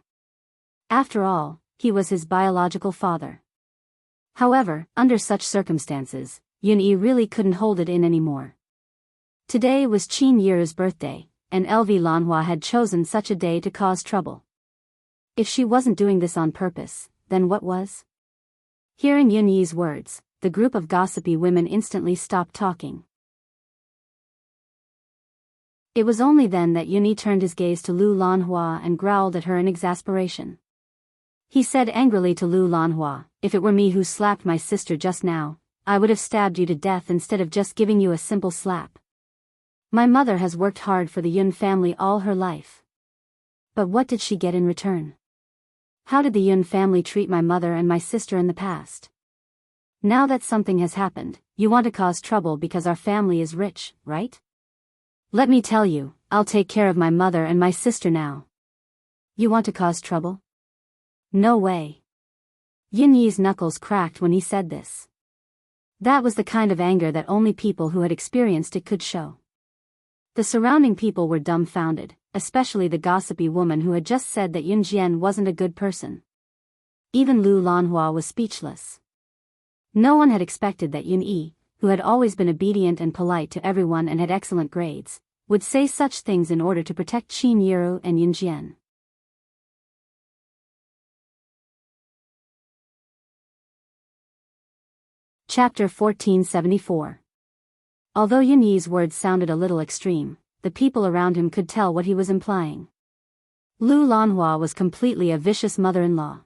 After all, he was his biological father. However, under such circumstances, Yunyi really couldn't hold it in anymore. Today was Qin Yiru's birthday, and LV Lanhua had chosen such a day to cause trouble. If she wasn't doing this on purpose, then what was? Hearing Yunyi's words, the group of gossipy women instantly stopped talking. It was only then that Yunyi turned his gaze to Lu Lanhua and growled at her in exasperation. He said angrily to Lu Lanhua, "If it were me who slapped my sister just now, I would have stabbed you to death instead of just giving you a simple slap. My mother has worked hard for the Yun family all her life. But what did she get in return? How did the Yun family treat my mother and my sister in the past? Now that something has happened, you want to cause trouble because our family is rich, right? Let me tell you, I'll take care of my mother and my sister now. You want to cause trouble? No way." Yunyi's knuckles cracked when he said this. That was the kind of anger that only people who had experienced it could show. The surrounding people were dumbfounded, especially the gossipy woman who had just said that Yun Jian wasn't a good person. Even Lu Lanhua was speechless. No one had expected that Yun Yi, who had always been obedient and polite to everyone and had excellent grades, would say such things in order to protect Qin Yiru and Yun Jian. Chapter 1474. Although Yun Yi's words sounded a little extreme, the people around him could tell what he was implying. Lu Lanhua was completely a vicious mother-in-law.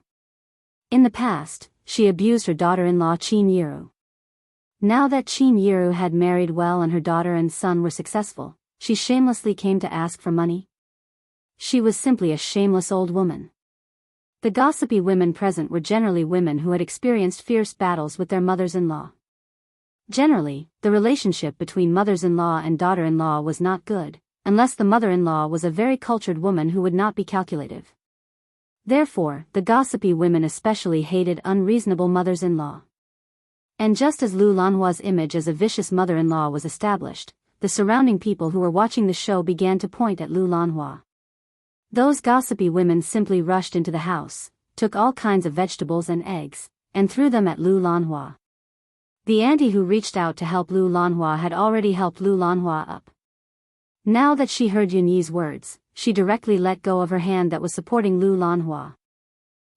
In the past, she abused her daughter-in-law Qin Yiru. Now that Qin Yiru had married well and her daughter and son were successful, she shamelessly came to ask for money. She was simply a shameless old woman. The gossipy women present were generally women who had experienced fierce battles with their mothers-in-law. Generally, the relationship between mothers-in-law and daughter-in-law was not good, unless the mother-in-law was a very cultured woman who would not be calculative. Therefore, the gossipy women especially hated unreasonable mothers-in-law. And just as Lu Lanhua's image as a vicious mother-in-law was established, the surrounding people who were watching the show began to point at Lu Lanhua. Those gossipy women simply rushed into the house, took all kinds of vegetables and eggs, and threw them at Lu Lanhua. The auntie who reached out to help Lu Lanhua had already helped Lu Lanhua up. Now that she heard Yunyi's words, she directly let go of her hand that was supporting Lu Lanhua.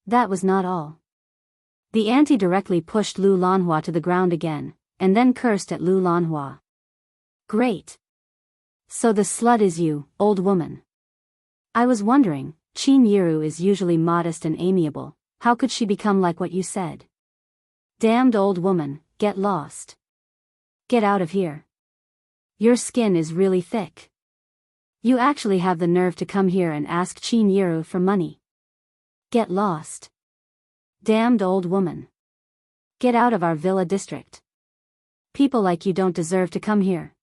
That was not all. The auntie directly pushed Lu Lanhua to the ground again, and then cursed at Lu Lanhua. "Great. So the slut is you, old woman. I was wondering, Qin Yiru is usually modest and amiable, how could she become like what you said? Damned old woman, get lost. Get out of here. Your skin is really thick. You actually have the nerve to come here and ask Qin Yiru for money. Get lost. Damned old woman. Get out of our villa district. People like you don't deserve to come here."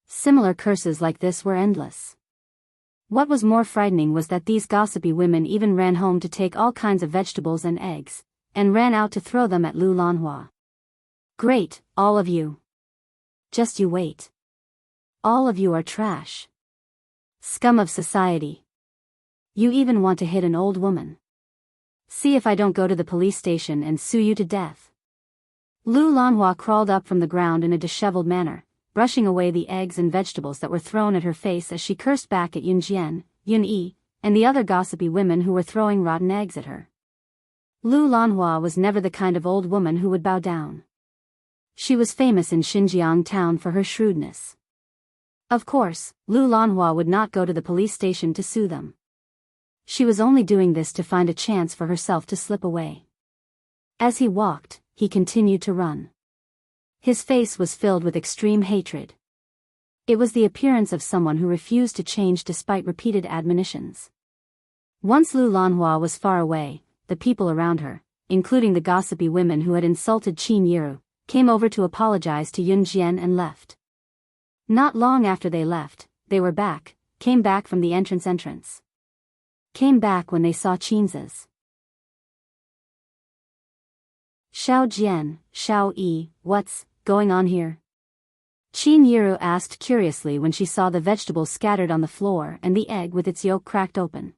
Similar curses like this were endless. What was more frightening was that these gossipy women even ran home to take all kinds of vegetables and eggs, and ran out to throw them at Lu Lanhua. "Great, all of you. Just you wait. All of you are trash. Scum of society. You even want to hit an old woman. See if I don't go to the police station and sue you to death." Lu Lanhua crawled up from the ground in a disheveled manner, brushing away the eggs and vegetables that were thrown at her face as she cursed back at Yun Jian, Yun Yi, and the other gossipy women who were throwing rotten eggs at her. Lu Lanhua was never the kind of old woman who would bow down. She was famous in Xinjiang town for her shrewdness. Of course, Lu Lanhua would not go to the police station to sue them. She was only doing this to find a chance for herself to slip away. As he walked, he continued to run. His face was filled with extreme hatred. It was the appearance of someone who refused to change despite repeated admonitions. Once Lu Lanhua was far away, the people around her, including the gossipy women who had insulted Qin Yiru, came over to apologize to Yun Jian and left. Not long after they left, they were back, came back from the entrance. Came back when they saw Qin's. "Xiao Jian, Xiao Yi, what's going on here? Qin Yiru asked curiously when she saw the vegetables scattered on the floor and the egg with its yolk cracked open.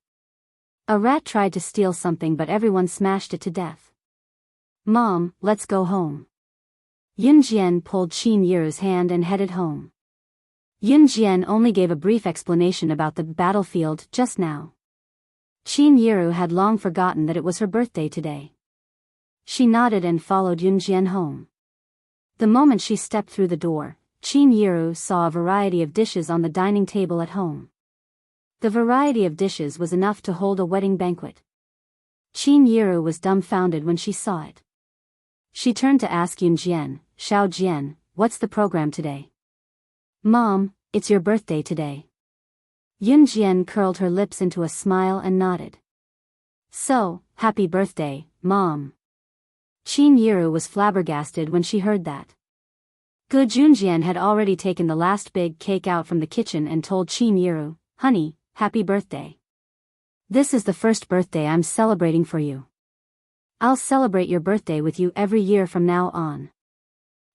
A rat tried to steal something but everyone smashed it to death. Mom, let's go home. Yunjian pulled Qin Yiru's hand and headed home. Yunjian only gave a brief explanation about the battlefield just now. Qin Yiru had long forgotten that it was her birthday today. She nodded and followed Yunjian home. The moment she stepped through the door, Qin Yiru saw a variety of dishes on the dining table at home. The variety of dishes was enough to hold a wedding banquet. Qin Yiru was dumbfounded when she saw it. She turned to ask Yunjian, Xiao Jian, what's the program today? Mom, it's your birthday today. Yunjian curled her lips into a smile and nodded. So, happy birthday, Mom. Qin Yiru was flabbergasted when she heard that. Gu Junjian had already taken the last big cake out from the kitchen and told Qin Yiru, honey, happy birthday. This is the first birthday I'm celebrating for you. I'll celebrate your birthday with you every year from now on.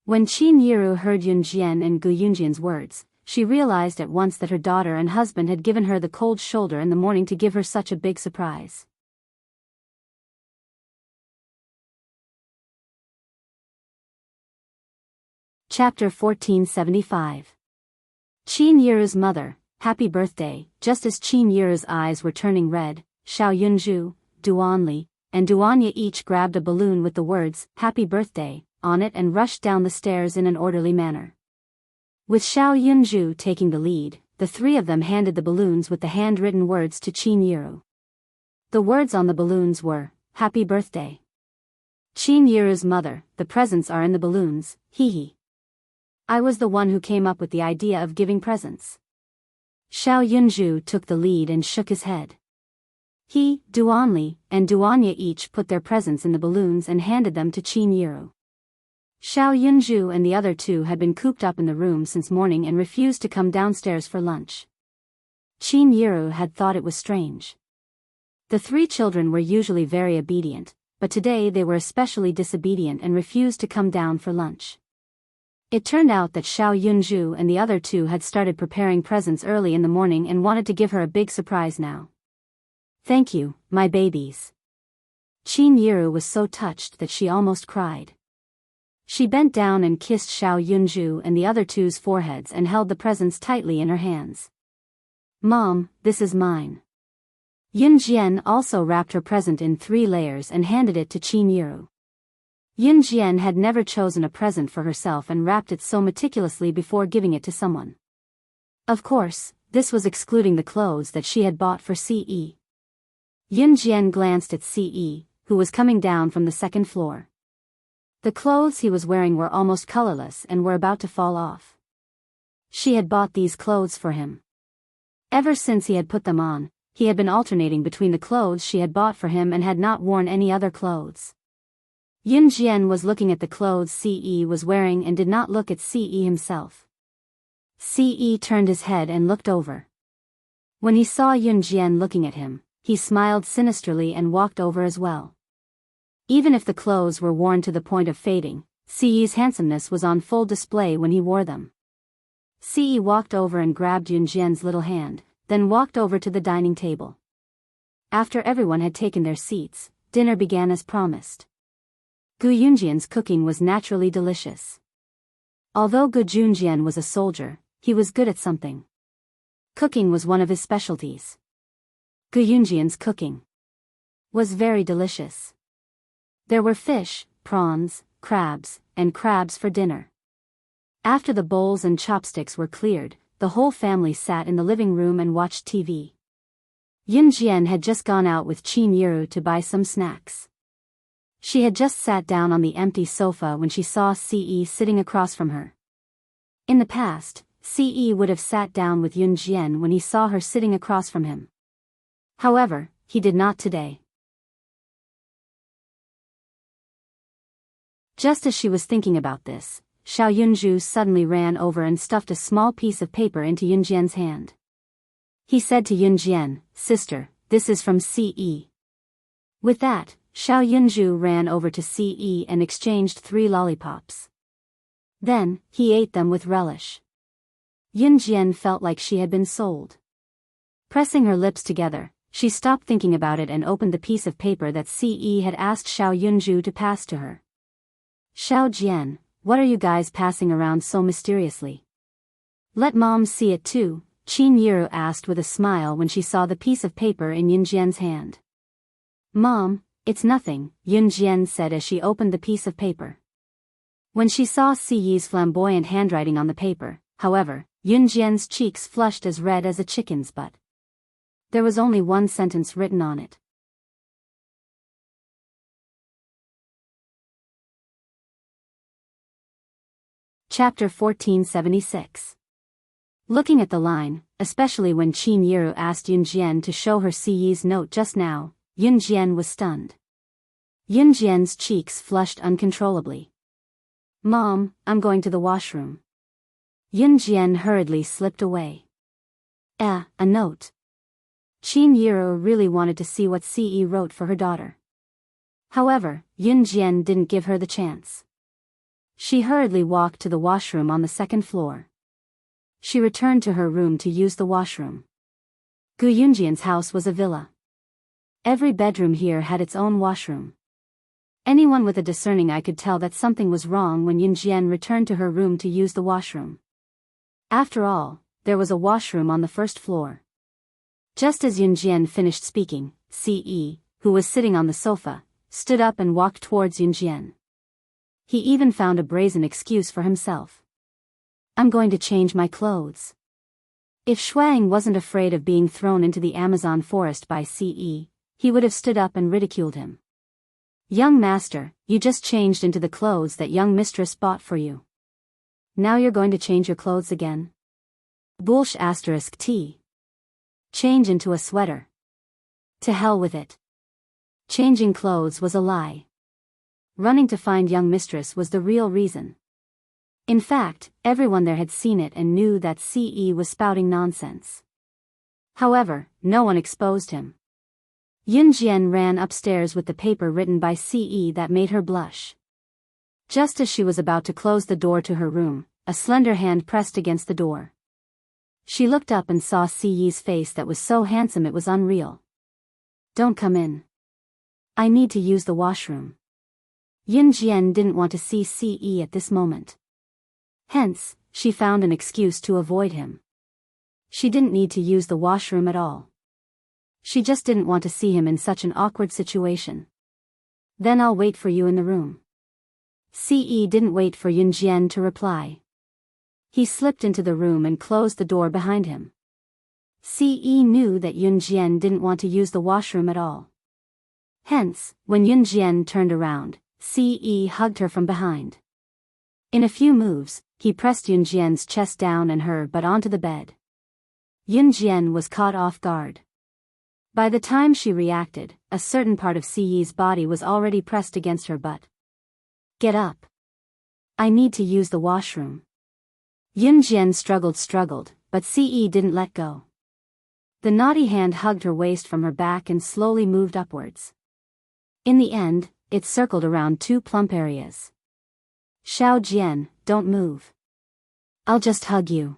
When Qin Yiru heard Yunjian and Gu Yunjian's words, she realized at once that her daughter and husband had given her the cold shoulder in the morning to give her such a big surprise. Chapter 1475. Qin Yiru's mother, happy birthday. Just as Qin Yiru's eyes were turning red, Xiao Yunju, Duanli, and Duanya each grabbed a balloon with the words, happy birthday, on it and rushed down the stairs in an orderly manner. With Xiao Yunju taking the lead, the three of them handed the balloons with the handwritten words to Qin Yiru. The words on the balloons were, happy birthday. Qin Yiru's mother, the presents are in the balloons, hee hee. I was the one who came up with the idea of giving presents. Xiao Yunju took the lead and shook his head. He, Duanli, and Duanya each put their presents in the balloons and handed them to Qin Yiru. Xiao Yunju and the other two had been cooped up in the room since morning and refused to come downstairs for lunch. Qin Yiru had thought it was strange. The three children were usually very obedient, but today they were especially disobedient and refused to come down for lunch. It turned out that Xiao Yunju and the other two had started preparing presents early in the morning and wanted to give her a big surprise now. Thank you, my babies. Qin Yiru was so touched that she almost cried. She bent down and kissed Xiao Yunju and the other two's foreheads and held the presents tightly in her hands. Mom, this is mine. Yunjian also wrapped her present in 3 layers and handed it to Qin Yiru. Yunjian had never chosen a present for herself and wrapped it so meticulously before giving it to someone. Of course, this was excluding the clothes that she had bought for Ce. Yunjian glanced at Ce, who was coming down from the 2nd floor. The clothes he was wearing were almost colorless and were about to fall off. She had bought these clothes for him. Ever since he had put them on, he had been alternating between the clothes she had bought for him and had not worn any other clothes. Yunjian was looking at the clothes Ce was wearing and did not look at Ce himself. Ce turned his head and looked over. When he saw Yunjian looking at him, he smiled sinisterly and walked over as well. Even if the clothes were worn to the point of fading, Ce's handsomeness was on full display when he wore them. Ce walked over and grabbed Yunjian's little hand, then walked over to the dining table. After everyone had taken their seats, dinner began as promised. Gu Yunjian's cooking was naturally delicious. Although Gu Junjian was a soldier, he was good at something. Cooking was one of his specialties. Gu Yunjian's cooking was very delicious. There were fish, prawns, crabs, and crabs for dinner. After the bowls and chopsticks were cleared, the whole family sat in the living room and watched TV. Yunjian had just gone out with Qin Yiru to buy some snacks. She had just sat down on the empty sofa when she saw Ce sitting across from her. In the past, Ce would have sat down with Yunjian when he saw her sitting across from him. However, he did not today. Just as she was thinking about this, Xiao Yunju suddenly ran over and stuffed a small piece of paper into Yunjian's hand. He said to Yunjian, "Sister, this is from Ce." With that, Xiao Yunju ran over to Ce and exchanged 3 lollipops. Then, he ate them with relish. Yunjian felt like she had been sold. Pressing her lips together, she stopped thinking about it and opened the piece of paper that Ce had asked Xiao Yunju to pass to her. Xiao Jian, what are you guys passing around so mysteriously? Let mom see it too, Qin Yiru asked with a smile when she saw the piece of paper in Yunjian's hand. Mom, it's nothing, Yunjian said as she opened the piece of paper. When she saw Ci's flamboyant handwriting on the paper, however, Yunjian's cheeks flushed as red as a chicken's butt. There was only one sentence written on it. Chapter 1476. Looking at the line, especially when Qin Yiru asked Yunjian to show her Ci's note just now, Yunjian was stunned. Yunjian's cheeks flushed uncontrollably. Mom, I'm going to the washroom. Yunjian hurriedly slipped away. A note. Qin Yiru really wanted to see what Ce wrote for her daughter. However, Yunjian didn't give her the chance. She hurriedly walked to the washroom on the second floor. She returned to her room to use the washroom. Gu Yunjian's house was a villa. Every bedroom here had its own washroom. Anyone with a discerning eye could tell that something was wrong when Yunjian returned to her room to use the washroom. After all, there was a washroom on the first floor. Just as Yunjian finished speaking, Ce, who was sitting on the sofa, stood up and walked towards Yunjian. He even found a brazen excuse for himself. I'm going to change my clothes. If Shuang wasn't afraid of being thrown into the Amazon forest by Ce, he would have stood up and ridiculed him. Young master, you just changed into the clothes that young mistress bought for you. Now you're going to change your clothes again? Bullsh *T. Change into a sweater. To hell with it. Changing clothes was a lie. Running to find young mistress was the real reason. In fact, everyone there had seen it and knew that Ce was spouting nonsense. However, no one exposed him. Yunjian ran upstairs with the paper written by Ce that made her blush. Just as she was about to close the door to her room, a slender hand pressed against the door. She looked up and saw Ce's face that was so handsome it was unreal. Don't come in. I need to use the washroom. Yunjian didn't want to see Ce at this moment. Hence, she found an excuse to avoid him. She didn't need to use the washroom at all. She just didn't want to see him in such an awkward situation. Then I'll wait for you in the room. Ce didn't wait for Yunjian to reply. He slipped into the room and closed the door behind him. Ce knew that Yunjian didn't want to use the washroom at all. Hence, when Yunjian turned around, Ce hugged her from behind. In a few moves, he pressed Yunjian's chest down and her butt onto the bed. Yunjian was caught off guard. By the time she reacted, a certain part of Ce's body was already pressed against her butt. Get up. I need to use the washroom. Yunjian struggled, but Ce didn't let go. The naughty hand hugged her waist from her back and slowly moved upwards. In the end, it circled around two plump areas. Xiao Jian, don't move. I'll just hug you.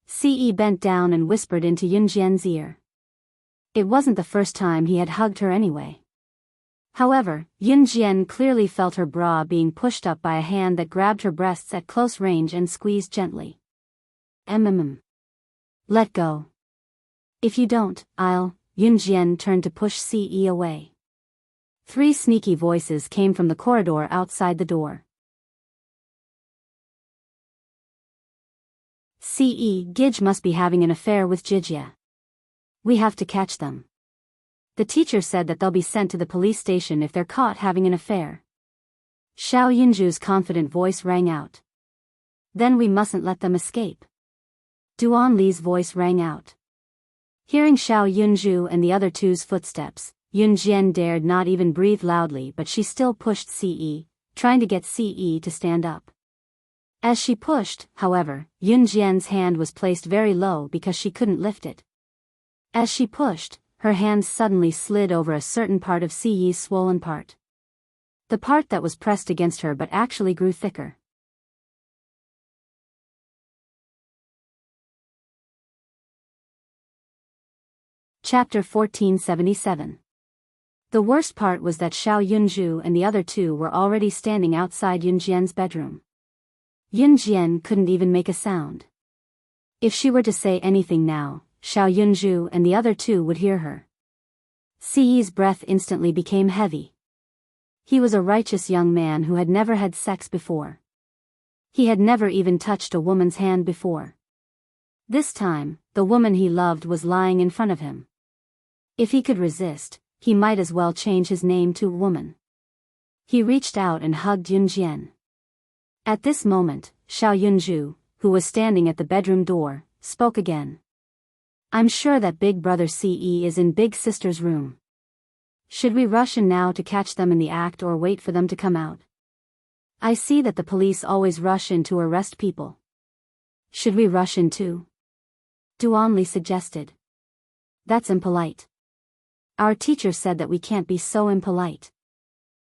Ce bent down and whispered into Yunjian's ear. It wasn't the first time he had hugged her anyway. However, Yunjian clearly felt her bra being pushed up by a hand that grabbed her breasts at close range and squeezed gently. Let go. If you don't, I'll. Yunjian turned to push Ce away. 3 sneaky voices came from the corridor outside the door. Gij must be having an affair with Jijia. We have to catch them. The teacher said that they'll be sent to the police station if they're caught having an affair. Xiao Yunju's confident voice rang out. Then we mustn't let them escape. Duan Li's voice rang out. Hearing Xiao Yunju and the other two's footsteps, Yunjian dared not even breathe loudly, but she still pushed Ce, trying to get Ce to stand up. As she pushed, however, Yunjian's hand was placed very low because she couldn't lift it. As she pushed, her hand suddenly slid over a certain part of Ce's swollen part. The part that was pressed against her but actually grew thicker. Chapter 1477. The worst part was that Xiao Yunju and the other two were already standing outside Yunjian's bedroom. Yunjian couldn't even make a sound. If she were to say anything now, Xiao Yunju and the other two would hear her. Ci's breath instantly became heavy. He was a righteous young man who had never had sex before. He had never even touched a woman's hand before. This time, the woman he loved was lying in front of him. If he could resist, he might as well change his name to woman. He reached out and hugged Yunjian. At this moment, Xiao Yunju, who was standing at the bedroom door, spoke again. I'm sure that big brother Ce is in big sister's room. Should we rush in now to catch them in the act or wait for them to come out? I see that the police always rush in to arrest people. Should we rush in too? Duanli suggested. That's impolite. Our teacher said that we can't be so impolite.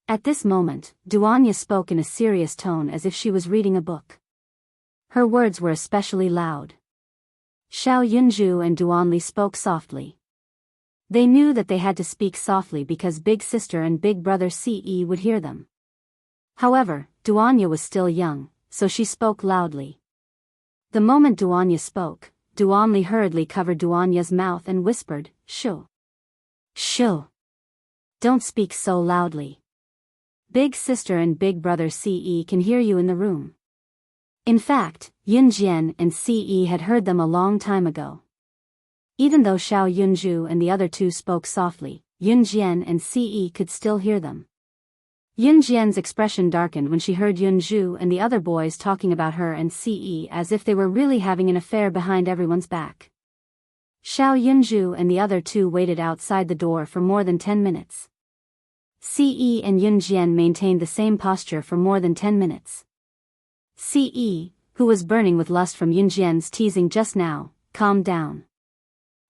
At this moment, Duanya spoke in a serious tone as if she was reading a book. Her words were especially loud. Xiao Yunju and Duanli spoke softly. They knew that they had to speak softly because big sister and big brother Ce would hear them. However, Duanya was still young, so she spoke loudly. The moment Duanya spoke, Duanli hurriedly covered Duanya's mouth and whispered, "Shoo. Shoo. Don't speak so loudly. Big sister and big brother Ce can hear you in the room." In fact, Yunjian and Ce had heard them a long time ago. Even though Xiao Yunju and the other two spoke softly, Yunjian and Ce could still hear them. Yunjian's expression darkened when she heard Yunju and the other boys talking about her and Ce as if they were really having an affair behind everyone's back. Xiao Yunju and the other two waited outside the door for more than 10 minutes. Ce and Yunjian maintained the same posture for more than 10 minutes. Ce, who was burning with lust from Yunjian's teasing just now, calmed down.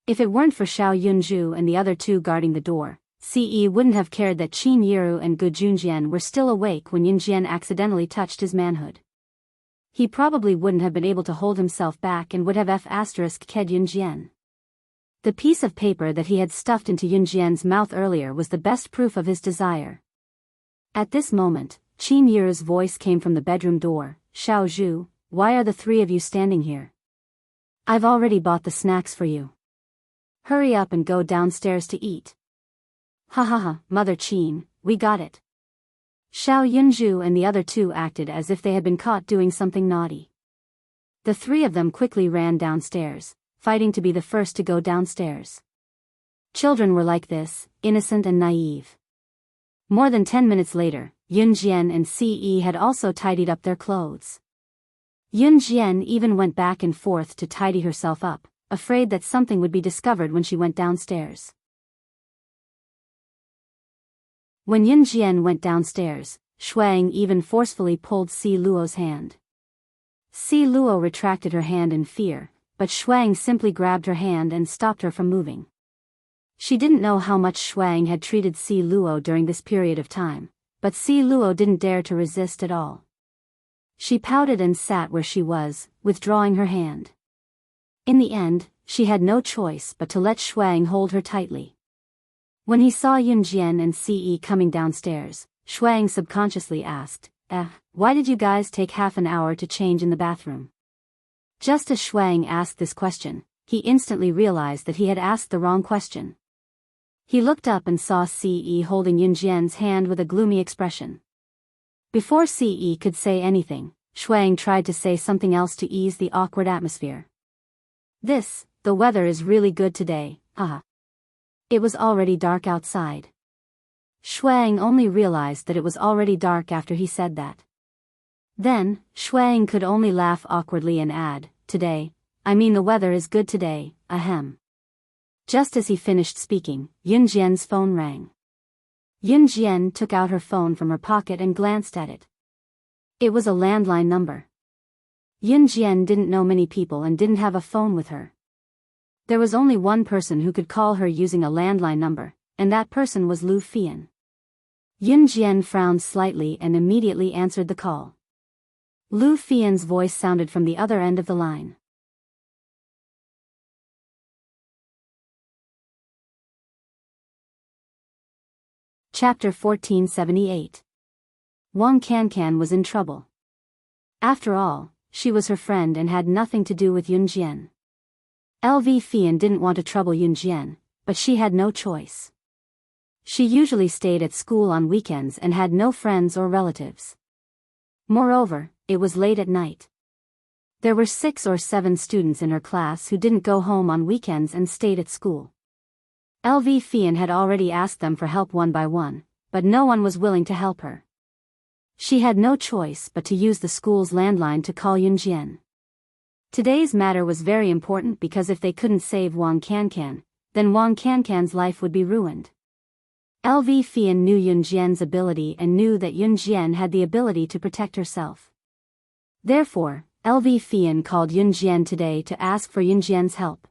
If it weren't for Xiao Yunju and the other two guarding the door, Ce wouldn't have cared that Qin Yiru and Gu Junjian were still awake when Yunjian accidentally touched his manhood. He probably wouldn't have been able to hold himself back and would have ked Yunjian. The piece of paper that he had stuffed into Yunjian's mouth earlier was the best proof of his desire. At this moment, Qin Yiru's voice came from the bedroom door. "Xiao Zhu, why are the three of you standing here? I've already bought the snacks for you. Hurry up and go downstairs to eat." "Ha ha ha, Mother Qin, we got it." Xiao Yunju and the other two acted as if they had been caught doing something naughty. The three of them quickly ran downstairs, fighting to be the first to go downstairs. Children were like this, innocent and naive. More than 10 minutes later, Yunjian and Ce had also tidied up their clothes. Yunjian even went back and forth to tidy herself up, afraid that something would be discovered when she went downstairs. When Yunjian went downstairs, Shuang even forcefully pulled Si Luo's hand. Si Luo retracted her hand in fear, but Shuang simply grabbed her hand and stopped her from moving. She didn't know how much Shuang had treated Si Luo during this period of time, but Si Luo didn't dare to resist at all. She pouted and sat where she was, withdrawing her hand. In the end, she had no choice but to let Shuang hold her tightly. When he saw Yunjian and Ce coming downstairs, Shuang subconsciously asked, why did you guys take half an hour to change in the bathroom?" Just as Shuang asked this question, he instantly realized that he had asked the wrong question. He looked up and saw Ce holding Yunjian's hand with a gloomy expression. Before Ce could say anything, Shuang tried to say something else to ease the awkward atmosphere. The weather is really good today, haha. It was already dark outside. Shuang only realized that it was already dark after he said that. Then, Shuang could only laugh awkwardly and add, "Today, I mean the weather is good today, ahem." Just as he finished speaking, Yunjian's phone rang. Yunjian took out her phone from her pocket and glanced at it. It was a landline number. Yunjian didn't know many people and didn't have a phone with her. There was only one person who could call her using a landline number, and that person was Lu Fian. Yunjian frowned slightly and immediately answered the call. Lu Fian's voice sounded from the other end of the line. Chapter 1478. Wang Cancan was in trouble. After all, she was her friend and had nothing to do with Yunjian. LV Fian didn't want to trouble Yunjian, but she had no choice. She usually stayed at school on weekends and had no friends or relatives. Moreover, it was late at night. There were 6 or 7 students in her class who didn't go home on weekends and stayed at school. LV Fian had already asked them for help one by one, but no one was willing to help her. She had no choice but to use the school's landline to call Yunjian. Today's matter was very important because if they couldn't save Wang Cancan, then Wang Cancan's life would be ruined. LV Fian knew Yunjian's ability and knew that Yunjian had the ability to protect herself. Therefore, LV Fian called Yunjian today to ask for Yunjian's help.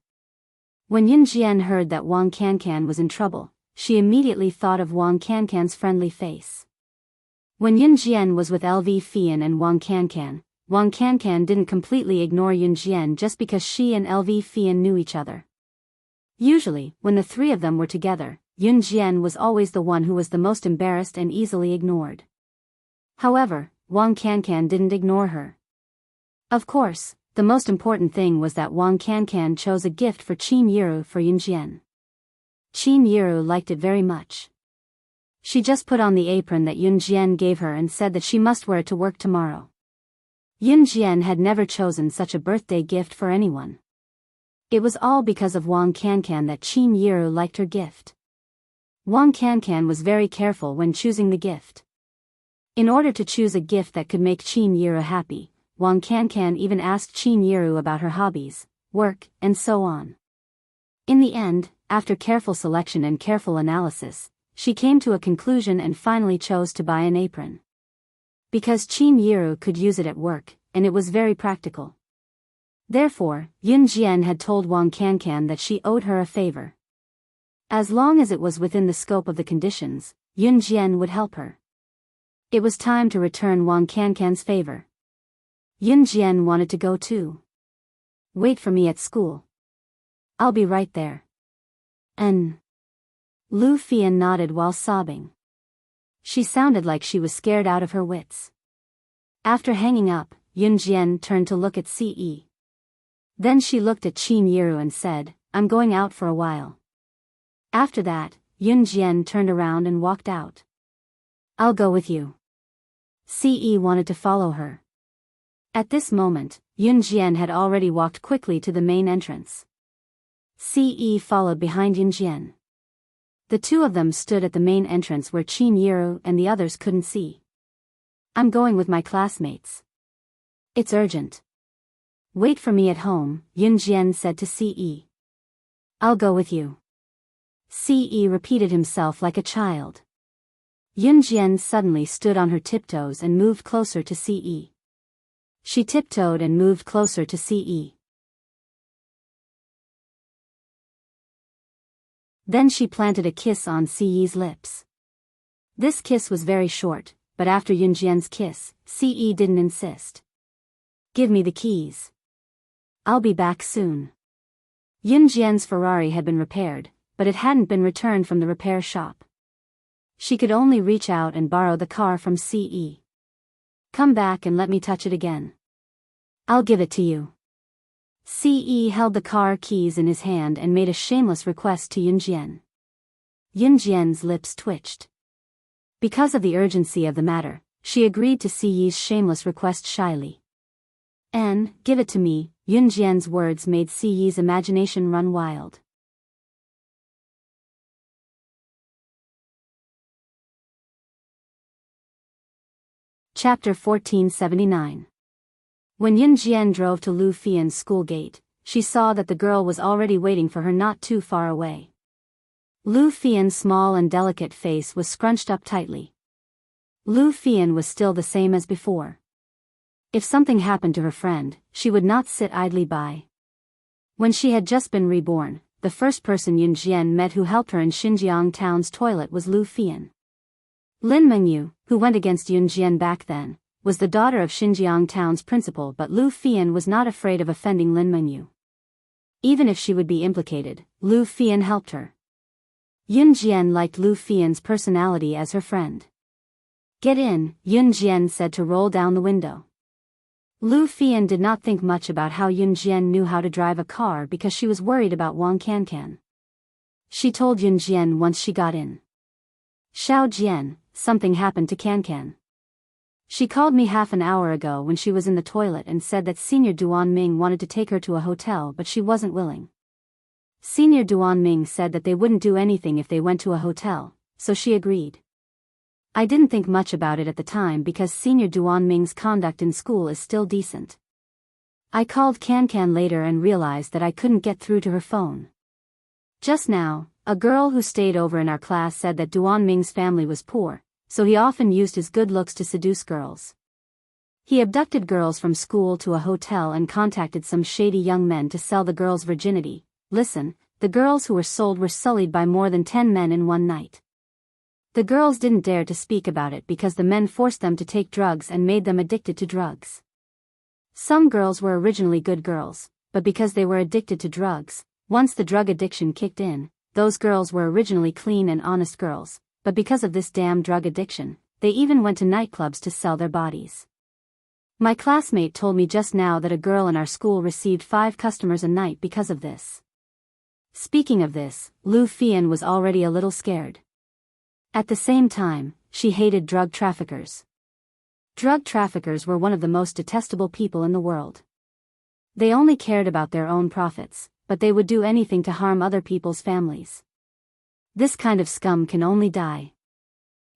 When Yunjian heard that Wang Cancan was in trouble, she immediately thought of Wang Cancan's friendly face. When Yunjian was with LV Fian and Wang Cancan didn't completely ignore Yunjian just because she and LV Fian knew each other. Usually, when the 3 of them were together, Yunjian was always the one who was the most embarrassed and easily ignored. However, Wang Cancan didn't ignore her. Of course, the most important thing was that Wang Cancan chose a gift for Qin Yiru for Yunjian. Qin Yiru liked it very much. She just put on the apron that Yunjian gave her and said that she must wear it to work tomorrow. Yunjian had never chosen such a birthday gift for anyone. It was all because of Wang Cancan that Qin Yiru liked her gift. Wang Cancan was very careful when choosing the gift. In order to choose a gift that could make Qin Yiru happy, Wang Cancan even asked Qin Yiru about her hobbies, work, and so on. In the end, after careful selection and careful analysis, she came to a conclusion and finally chose to buy an apron. Because Qin Yiru could use it at work, and it was very practical. Therefore, Yunjian had told Wang Cancan that she owed her a favor. As long as it was within the scope of the conditions, Yunjian would help her. It was time to return Wang Cancan's favor. Yunjian wanted to go too. Wait for me at school. I'll be right there. Lu Fian nodded while sobbing. She sounded like she was scared out of her wits. After hanging up, Yunjian turned to look at Ce. Then she looked at Qin Yiru and said, "I'm going out for a while." After that, Yunjian turned around and walked out. "I'll go with you." Ce wanted to follow her. At this moment, Yunjian had already walked quickly to the main entrance. Ce followed behind Yunjian. The 2 of them stood at the main entrance where Qin Yiru and the others couldn't see. "I'm going with my classmates. It's urgent. Wait for me at home," Yunjian said to Ce. "I'll go with you." Ce repeated himself like a child. Yunjian suddenly stood on her tiptoes and moved closer to Ce. She tiptoed and moved closer to Ce. Then she planted a kiss on Ce's lips. This kiss was very short, but after Yunjian's kiss, Ce didn't insist. "Give me the keys. I'll be back soon." Yunjian's Ferrari had been repaired, but it hadn't been returned from the repair shop. She could only reach out and borrow the car from Ce. "Come back and let me touch it again. I'll give it to you." Ce held the car keys in his hand and made a shameless request to Yunjian. Yunjian's lips twitched. Because of the urgency of the matter, she agreed to Ce's shameless request shyly. "Give it to me," Yunjian's words made Ce's imagination run wild. Chapter 1479. When Yunjian drove to Lu Fian's school gate, she saw that the girl was already waiting for her not too far away. Lu Fian's small and delicate face was scrunched up tightly. Lu Fian was still the same as before. If something happened to her friend, she would not sit idly by. When she had just been reborn, the first person Yunjian met who helped her in Xinjiang town's toilet was Lu Fian. Lin Mengyu, who went against Yunjian back then, was the daughter of Xinjiang town's principal, but Lu Fian was not afraid of offending Lin Mengyu. Even if she would be implicated, Lu Fian helped her. Yun Jian liked Lu Fian's personality as her friend. "Get in," Yun Jian said to roll down the window. Lu Fian did not think much about how Yun Jian knew how to drive a car because she was worried about Wang Cancan. She told Yun Jian once she got in. "Xiao Jian, something happened to Cancan. She called me half an hour ago when she was in the toilet and said that Senior Duan Ming wanted to take her to a hotel but she wasn't willing. Senior Duan Ming said that they wouldn't do anything if they went to a hotel, so she agreed. I didn't think much about it at the time because Senior Duan Ming's conduct in school is still decent. I called Cancan later and realized that I couldn't get through to her phone. Just now, a girl who stayed over in our class said that Duan Ming's family was poor, so he often used his good looks to seduce girls. He abducted girls from school to a hotel and contacted some shady young men to sell the girls' virginity. Listen, the girls who were sold were sullied by more than 10 men in one night. The girls didn't dare to speak about it because the men forced them to take drugs and made them addicted to drugs. Some girls were originally good girls, but because they were addicted to drugs, once the drug addiction kicked in, those girls were originally clean and honest girls. But because of this damn drug addiction, they even went to nightclubs to sell their bodies. My classmate told me just now that a girl in our school received 5 customers a night because of this. Speaking of this, Lu Fian was already a little scared. At the same time, she hated drug traffickers. Drug traffickers were one of the most detestable people in the world. They only cared about their own profits, but they would do anything to harm other people's families. This kind of scum can only die,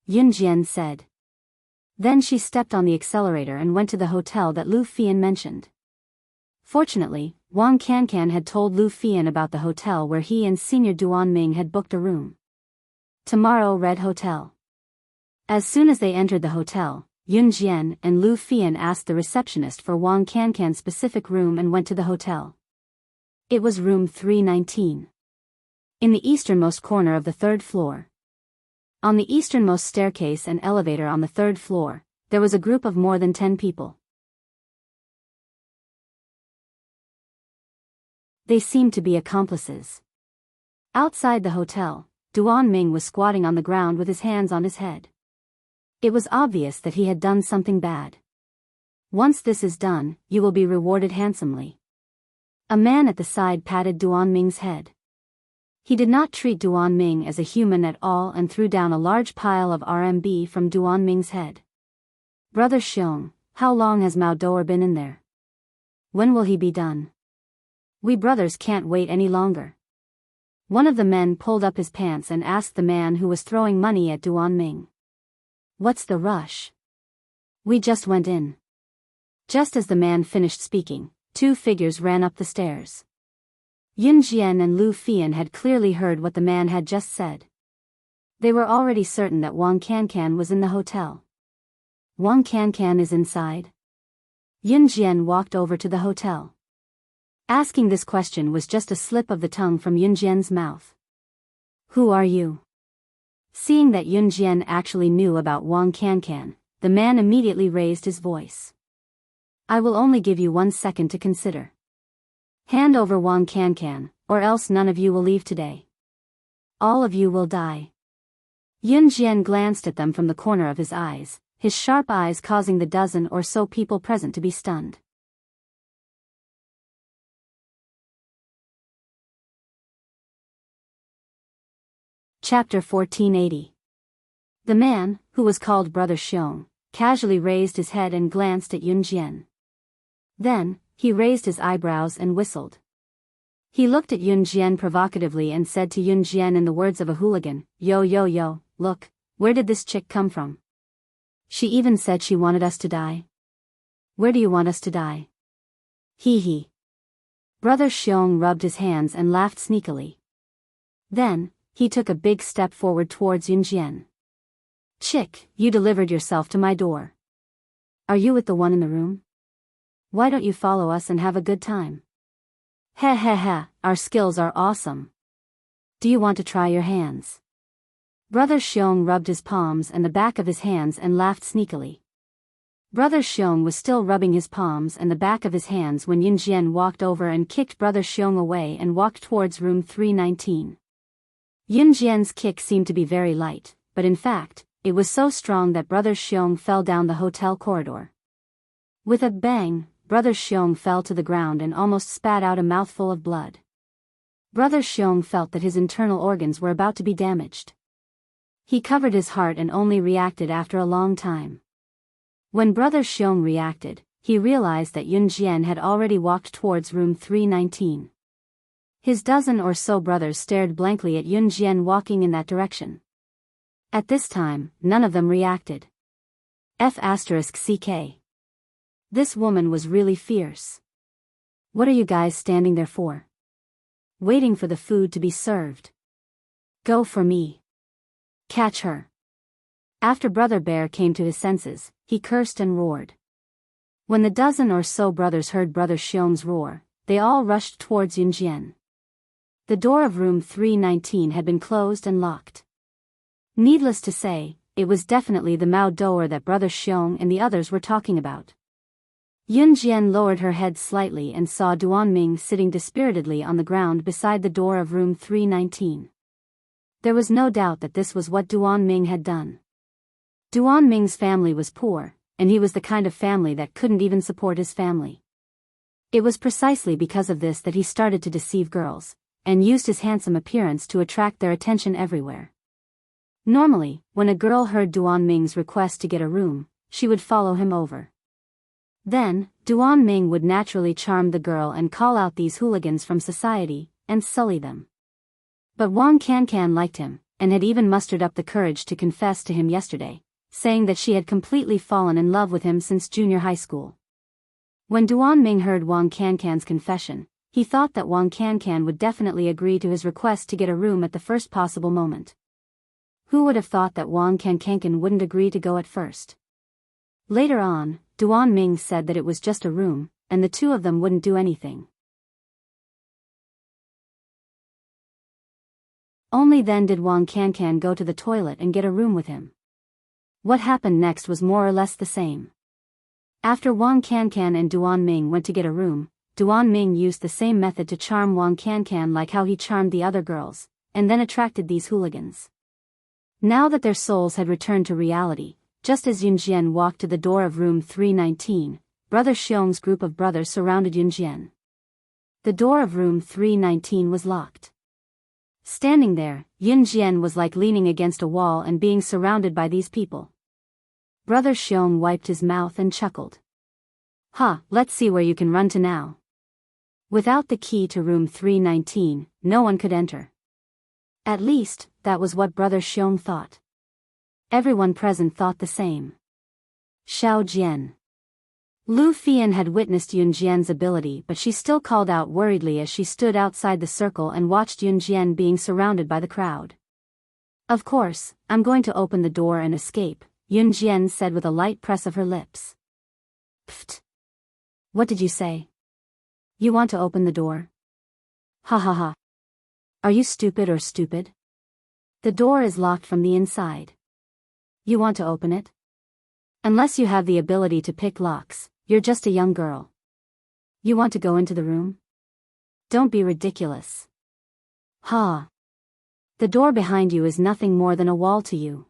Yun Jian said. Then she stepped on the accelerator and went to the hotel that Lu Fian mentioned. Fortunately, Wang Cancan had told Lu Fian about the hotel where he and Senior Duan Ming had booked a room. Tomorrow Red Hotel. As soon as they entered the hotel, Yun Jian and Lu Fian asked the receptionist for Wang Cancan's specific room and went to the hotel. It was room 319. In the easternmost corner of the 3rd floor. On the easternmost staircase and elevator on the 3rd floor, there was a group of more than 10 people. They seemed to be accomplices. Outside the hotel, Duan Ming was squatting on the ground with his hands on his head. It was obvious that he had done something bad. Once this is done, you will be rewarded handsomely. A man at the side patted Duan Ming's head. He did not treat Duan Ming as a human at all and threw down a large pile of RMB from Duan Ming's head. "Brother Xiong, how long has Mao Doer been in there? When will he be done? We brothers can't wait any longer." One of the men pulled up his pants and asked the man who was throwing money at Duan Ming. "What's the rush? We just went in." Just as the man finished speaking, 2 figures ran up the stairs. Yun Jian and Lu Fian had clearly heard what the man had just said. They were already certain that Wang Cancan was in the hotel. "Wang Cancan is inside?" Yun Jian walked over to the hotel. Asking this question was just a slip of the tongue from Yun Jian's mouth. "Who are you?" Seeing that Yun Jian actually knew about Wang Cancan, the man immediately raised his voice. "I will only give you 1 second to consider. Hand over Wang Cancan, or else none of you will leave today. All of you will die." Yun Jian glanced at them from the corner of his eyes, his sharp eyes causing the dozen or so people present to be stunned. Chapter 1480. The man, who was called Brother Xiong, casually raised his head and glanced at Yun Jian. Then, he raised his eyebrows and whistled. He looked at Yun Jian provocatively and said to Yun Jian in the words of a hooligan, "Yo yo yo, look, where did this chick come from? She even said she wanted us to die. Where do you want us to die?" Hee hee. Brother Xiong rubbed his hands and laughed sneakily. Then, he took a big step forward towards Yun Jian. "Chick, you delivered yourself to my door. Are you with the one in the room? Why don't you follow us and have a good time? Heh heh heh, our skills are awesome. Do you want to try your hands?" Brother Xiong rubbed his palms and the back of his hands and laughed sneakily. Brother Xiong was still rubbing his palms and the back of his hands when Yun Jian walked over and kicked Brother Xiong away and walked towards room 319. Yun Jian's kick seemed to be very light, but in fact, it was so strong that Brother Xiong fell down the hotel corridor. With a bang, Brother Xiong fell to the ground and almost spat out a mouthful of blood. Brother Xiong felt that his internal organs were about to be damaged. He covered his heart and only reacted after a long time. When Brother Xiong reacted, he realized that Yun Jian had already walked towards room 319. His dozen or so brothers stared blankly at Yun Jian walking in that direction. At this time, none of them reacted. F***ck. This woman was really fierce. What are you guys standing there for? Waiting for the food to be served. Go for me. Catch her. After Brother Bear came to his senses, he cursed and roared. When the dozen or so brothers heard Brother Xiong's roar, they all rushed towards Yun Jian. The door of room 319 had been closed and locked. Needless to say, it was definitely the Mao Doer that Brother Xiong and the others were talking about. Yun Jian lowered her head slightly and saw Duanming sitting dispiritedly on the ground beside the door of room 319. There was no doubt that this was what Duanming had done. Duanming's family was poor, and he was the kind of family that couldn't even support his family. It was precisely because of this that he started to deceive girls, and used his handsome appearance to attract their attention everywhere. Normally, when a girl heard Duanming's request to get a room, she would follow him over. Then, Duanming would naturally charm the girl and call out these hooligans from society, and sully them. But Wang Cancan liked him, and had even mustered up the courage to confess to him yesterday, saying that she had completely fallen in love with him since junior high school. When Duanming heard Wang Cancan's confession, he thought that Wang Cancan would definitely agree to his request to get a room at the first possible moment. Who would have thought that Wang Cancan wouldn't agree to go at first? Later on, Duanming said that it was just a room, and the two of them wouldn't do anything. Only then did Wang Cancan go to the toilet and get a room with him. What happened next was more or less the same. After Wang Cancan and Duanming went to get a room, Duanming used the same method to charm Wang Cancan like how he charmed the other girls, and then attracted these hooligans. Now that their souls had returned to reality, just as Yun Jian walked to the door of room 319, Brother Xiong's group of brothers surrounded Yun Jian. The door of room 319 was locked. Standing there, Yun Jian was like leaning against a wall and being surrounded by these people. Brother Xiong wiped his mouth and chuckled. Let's see where you can run to now. Without the key to room 319, no one could enter. At least, that was what Brother Xiong thought. Everyone present thought the same. Xiao Jian. Lu Fian had witnessed Yun Jian's ability, but she still called out worriedly as she stood outside the circle and watched Yun Jian being surrounded by the crowd. Of course, I'm going to open the door and escape, Yun Jian said with a light press of her lips. Pfft. What did you say? You want to open the door? Ha ha ha. Are you stupid or stupid? The door is locked from the inside. You want to open it? Unless you have the ability to pick locks, you're just a young girl. You want to go into the room? Don't be ridiculous. Ha. The door behind you is nothing more than a wall to you.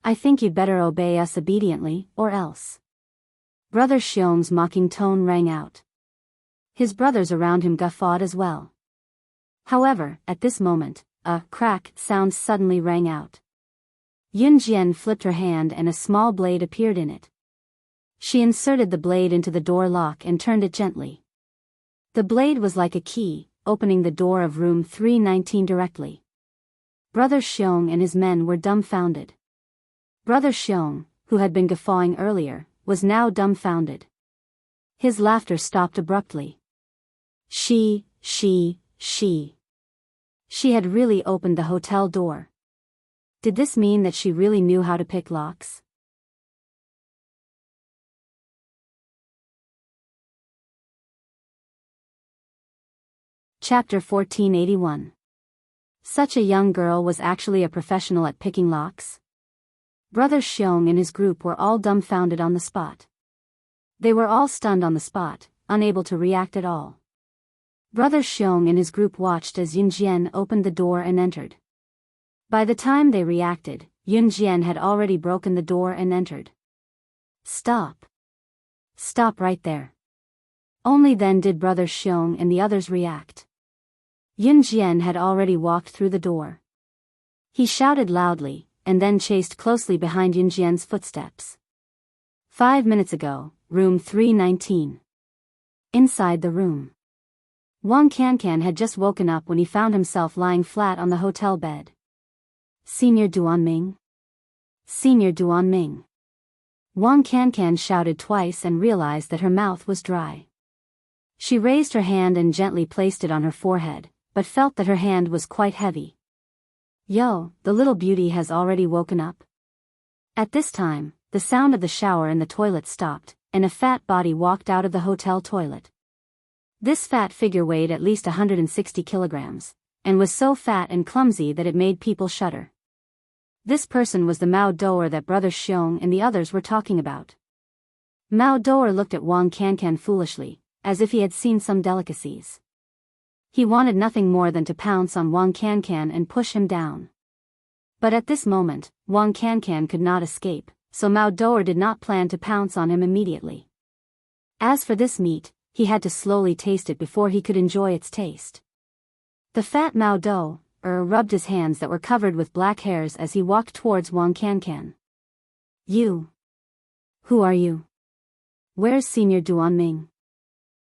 I think you'd better obey us obediently, or else. Brother Xiong's mocking tone rang out. His brothers around him guffawed as well. However, at this moment, a crack sound suddenly rang out. Yun Jian flipped her hand and a small blade appeared in it. She inserted the blade into the door lock and turned it gently. The blade was like a key, opening the door of room 319 directly. Brother Xiong and his men were dumbfounded. Brother Xiong, who had been guffawing earlier, was now dumbfounded. His laughter stopped abruptly. She had really opened the hotel door. Did this mean that she really knew how to pick locks? Chapter 1481. Such a young girl was actually a professional at picking locks? Brother Xiong and his group were all dumbfounded on the spot. They were all stunned on the spot, unable to react at all. Brother Xiong and his group watched as Yun Jian opened the door and entered. By the time they reacted, Yun Jian had already broken the door and entered. Stop. Stop right there. Only then did Brother Xiong and the others react. Yun Jian had already walked through the door. He shouted loudly, and then chased closely behind Yun Jian's footsteps. 5 minutes ago, room 319. Inside the room. Wang Cancan had just woken up when he found himself lying flat on the hotel bed. Senior Duanming? Senior Duanming. Wang Cancan shouted twice and realized that her mouth was dry. She raised her hand and gently placed it on her forehead, but felt that her hand was quite heavy. Yo, the little beauty has already woken up. At this time, the sound of the shower in the toilet stopped, and a fat body walked out of the hotel toilet. This fat figure weighed at least 160 kilograms, and was so fat and clumsy that it made people shudder. This person was the Mao Doer that Brother Xiong and the others were talking about. Mao Doer looked at Wang Cancan foolishly, as if he had seen some delicacies. He wanted nothing more than to pounce on Wang Cancan and push him down. But at this moment, Wang Cancan could not escape, so Mao Doer did not plan to pounce on him immediately. As for this meat, he had to slowly taste it before he could enjoy its taste. The fat Mao Doer rubbed his hands that were covered with black hairs as he walked towards Wang Cancan. You. Who are you? Where's Senior Duanming?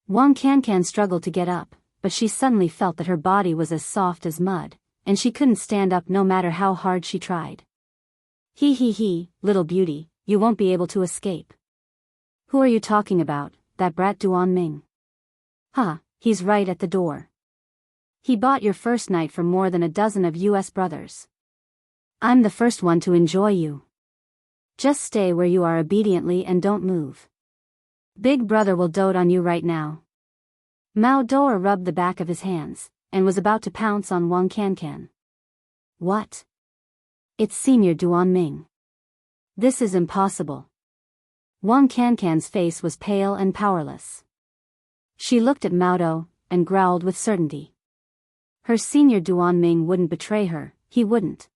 Wang Cancan struggled to get up, but she suddenly felt that her body was as soft as mud, and she couldn't stand up no matter how hard she tried. He, little beauty, you won't be able to escape. Who are you talking about, that brat Duanming? Huh, he's right at the door. He bought your first night for more than a dozen of US brothers. I'm the first one to enjoy you. Just stay where you are obediently and don't move. Big brother will dote on you right now. Mao Doer rubbed the back of his hands, and was about to pounce on Wang Cancan. What? It's Senior Duanming. This is impossible. Wang Cancan's face was pale and powerless. She looked at Mao Doer, and growled with certainty. Her Senior Duanming wouldn't betray her, he wouldn't.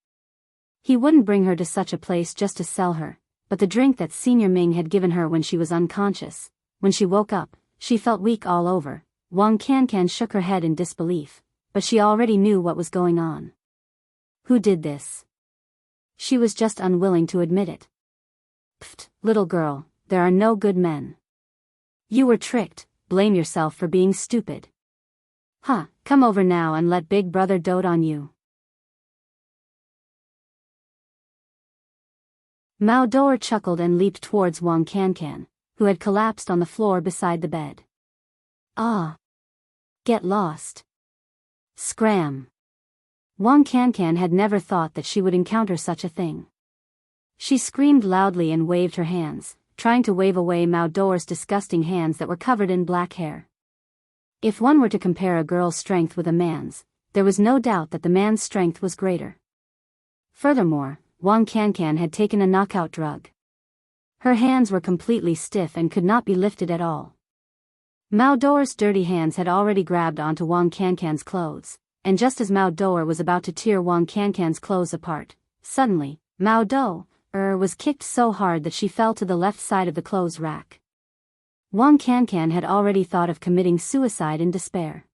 He wouldn't bring her to such a place just to sell her, but the drink that Senior Ming had given her when she was unconscious, when she woke up, she felt weak all over. Wang Cancan shook her head in disbelief, but she already knew what was going on. Who did this? She was just unwilling to admit it. Pfft, little girl, there are no good men. You were tricked, blame yourself for being stupid. Huh, come over now and let big brother dote on you. Mao Doer chuckled and leaped towards Wang Cancan, who had collapsed on the floor beside the bed. Ah! Get lost. Scram. Wang Cancan had never thought that she would encounter such a thing. She screamed loudly and waved her hands, trying to wave away Mao Doer's disgusting hands that were covered in black hair. If one were to compare a girl's strength with a man's, there was no doubt that the man's strength was greater. Furthermore, Wang Cancan had taken a knockout drug. Her hands were completely stiff and could not be lifted at all. Mao Doer's dirty hands had already grabbed onto Wang Cancan's clothes, and just as Mao Doer was about to tear Wang Cancan's clothes apart, suddenly, Mao Doer was kicked so hard that she fell to the left side of the clothes rack. Wang Cancan had already thought of committing suicide in despair.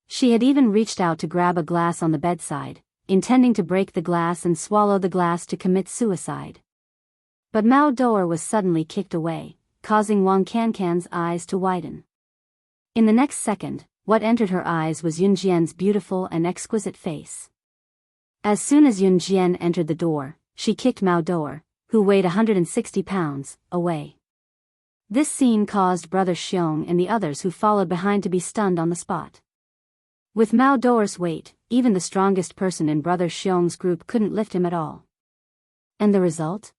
She had even reached out to grab a glass on the bedside, intending to break the glass and swallow the glass to commit suicide. But Mao Doer was suddenly kicked away, causing Wang Cancan's eyes to widen. In the next second, what entered her eyes was Yun Jian's beautiful and exquisite face. As soon as Yun Jian entered the door, she kicked Mao Doer, who weighed 160 pounds, away. This scene caused Brother Xiong and the others who followed behind to be stunned on the spot. With Mao Doer's weight, even the strongest person in Brother Xiong's group couldn't lift him at all. And the result?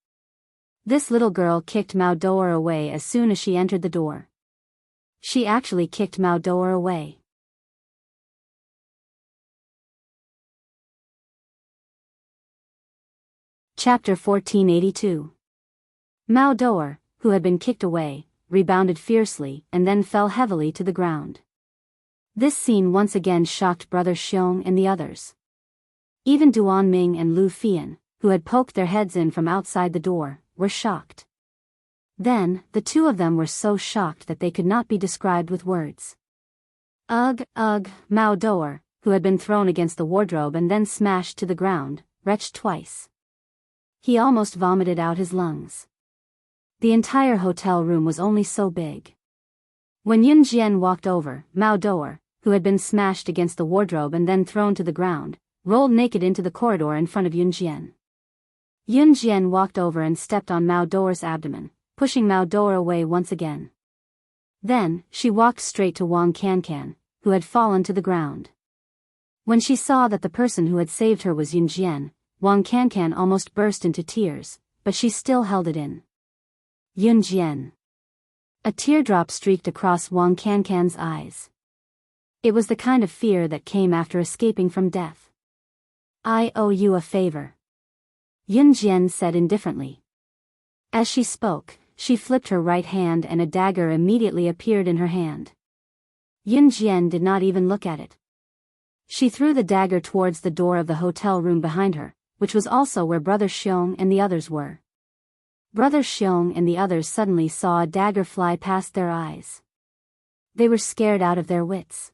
This little girl kicked Mao Doer away as soon as she entered the door. She actually kicked Mao Doer away. Chapter 1482. Mao Doer, who had been kicked away, rebounded fiercely and then fell heavily to the ground. This scene once again shocked Brother Xiong and the others. Even Duan Ming and Lu Fian, who had poked their heads in from outside the door, were shocked. Then, the two of them were so shocked that they could not be described with words. Ugh, Mao Doer, who had been thrown against the wardrobe and then smashed to the ground, retched twice. He almost vomited out his lungs. The entire hotel room was only so big. When Yun Jian walked over, Mao Doer, who had been smashed against the wardrobe and then thrown to the ground, rolled naked into the corridor in front of Yun Jian. Yun Jian walked over and stepped on Mao Doer's abdomen, pushing Mao Doer away once again. Then, she walked straight to Wang Cancan, who had fallen to the ground. When she saw that the person who had saved her was Yun Jian, Wang Cancan almost burst into tears, but she still held it in. Yun Jian. A teardrop streaked across Wang Cancan's eyes. It was the kind of fear that came after escaping from death. I owe you a favor, Yun Jian said indifferently. As she spoke, she flipped her right hand and a dagger immediately appeared in her hand. Yun Jian did not even look at it. She threw the dagger towards the door of the hotel room behind her, which was also where Brother Xiong and the others were. Brother Xiong and the others suddenly saw a dagger fly past their eyes. They were scared out of their wits.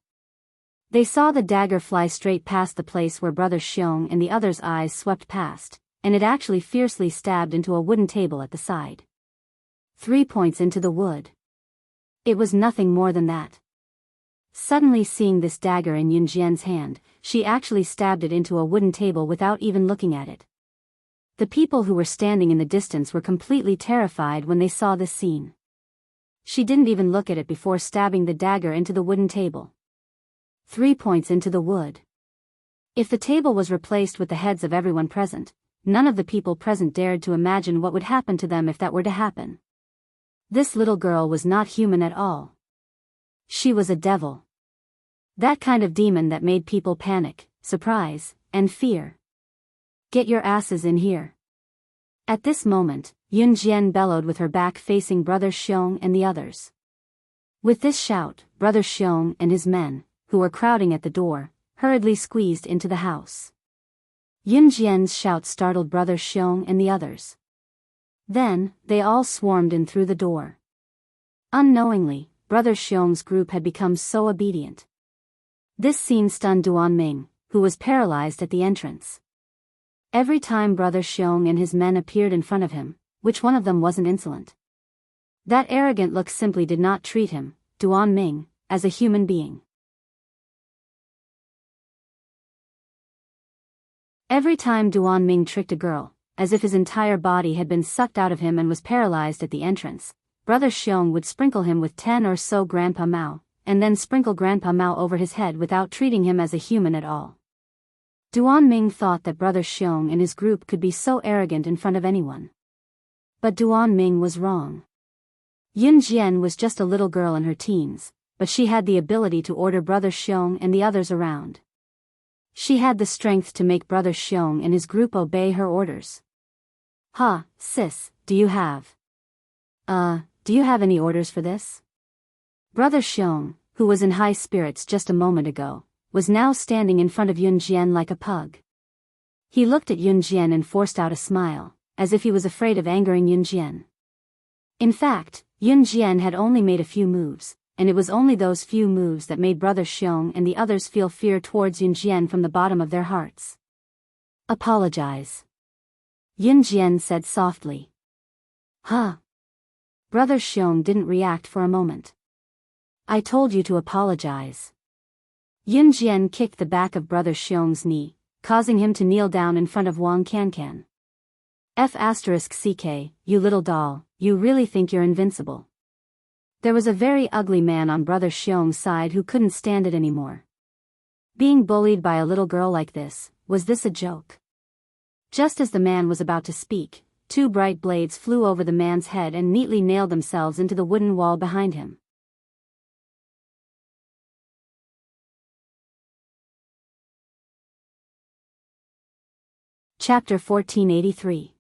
They saw the dagger fly straight past the place where Brother Xiong and the others' eyes swept past, and it actually fiercely stabbed into a wooden table at the side. 3 points into the wood. It was nothing more than that. Suddenly seeing this dagger in Yun Jian's hand, she actually stabbed it into a wooden table without even looking at it. The people who were standing in the distance were completely terrified when they saw this scene. She didn't even look at it before stabbing the dagger into the wooden table. 3 points into the wood. If the table was replaced with the heads of everyone present, none of the people present dared to imagine what would happen to them if that were to happen. This little girl was not human at all. She was a devil. That kind of demon that made people panic, surprise, and fear. Get your asses in here. At this moment, Yun Jian bellowed with her back facing Brother Xiong and the others. With this shout, Brother Xiong and his men, who were crowding at the door, hurriedly squeezed into the house. Yun Jian's shout startled Brother Xiong and the others. Then, they all swarmed in through the door. Unknowingly, Brother Xiong's group had become so obedient. This scene stunned Duan Ming, who was paralyzed at the entrance. Every time Brother Xiong and his men appeared in front of him, which one of them wasn't insolent? That arrogant look simply did not treat him, Duan Ming, as a human being. Every time Duan Ming tricked a girl, as if his entire body had been sucked out of him and was paralyzed at the entrance, Brother Xiong would sprinkle him with 10 or so Grandpa Mao, and then sprinkle Grandpa Mao over his head without treating him as a human at all. Duan Ming thought that Brother Xiong and his group could be so arrogant in front of anyone. But Duan Ming was wrong. Yun Jian was just a little girl in her teens, but she had the ability to order Brother Xiong and the others around. She had the strength to make Brother Xiong and his group obey her orders. "Ha, sis, do you have any orders for this?" Brother Xiong, who was in high spirits just a moment ago, was now standing in front of Yun Jian like a pug. He looked at Yun Jian and forced out a smile, as if he was afraid of angering Yun Jian. In fact, Yun Jian had only made a few moves, and it was only those few moves that made Brother Xiong and the others feel fear towards Yun Jian from the bottom of their hearts. "Apologize," Yun Jian said softly. "Huh?" Brother Xiong didn't react for a moment. "I told you to apologize." Yun Jian kicked the back of Brother Xiong's knee, causing him to kneel down in front of Wang Cancan. "F***ck, you little doll, you really think you're invincible." There was a very ugly man on Brother Xiong's side who couldn't stand it anymore. Being bullied by a little girl like this, was this a joke? Just as the man was about to speak, 2 bright blades flew over the man's head and neatly nailed themselves into the wooden wall behind him. Chapter 1483.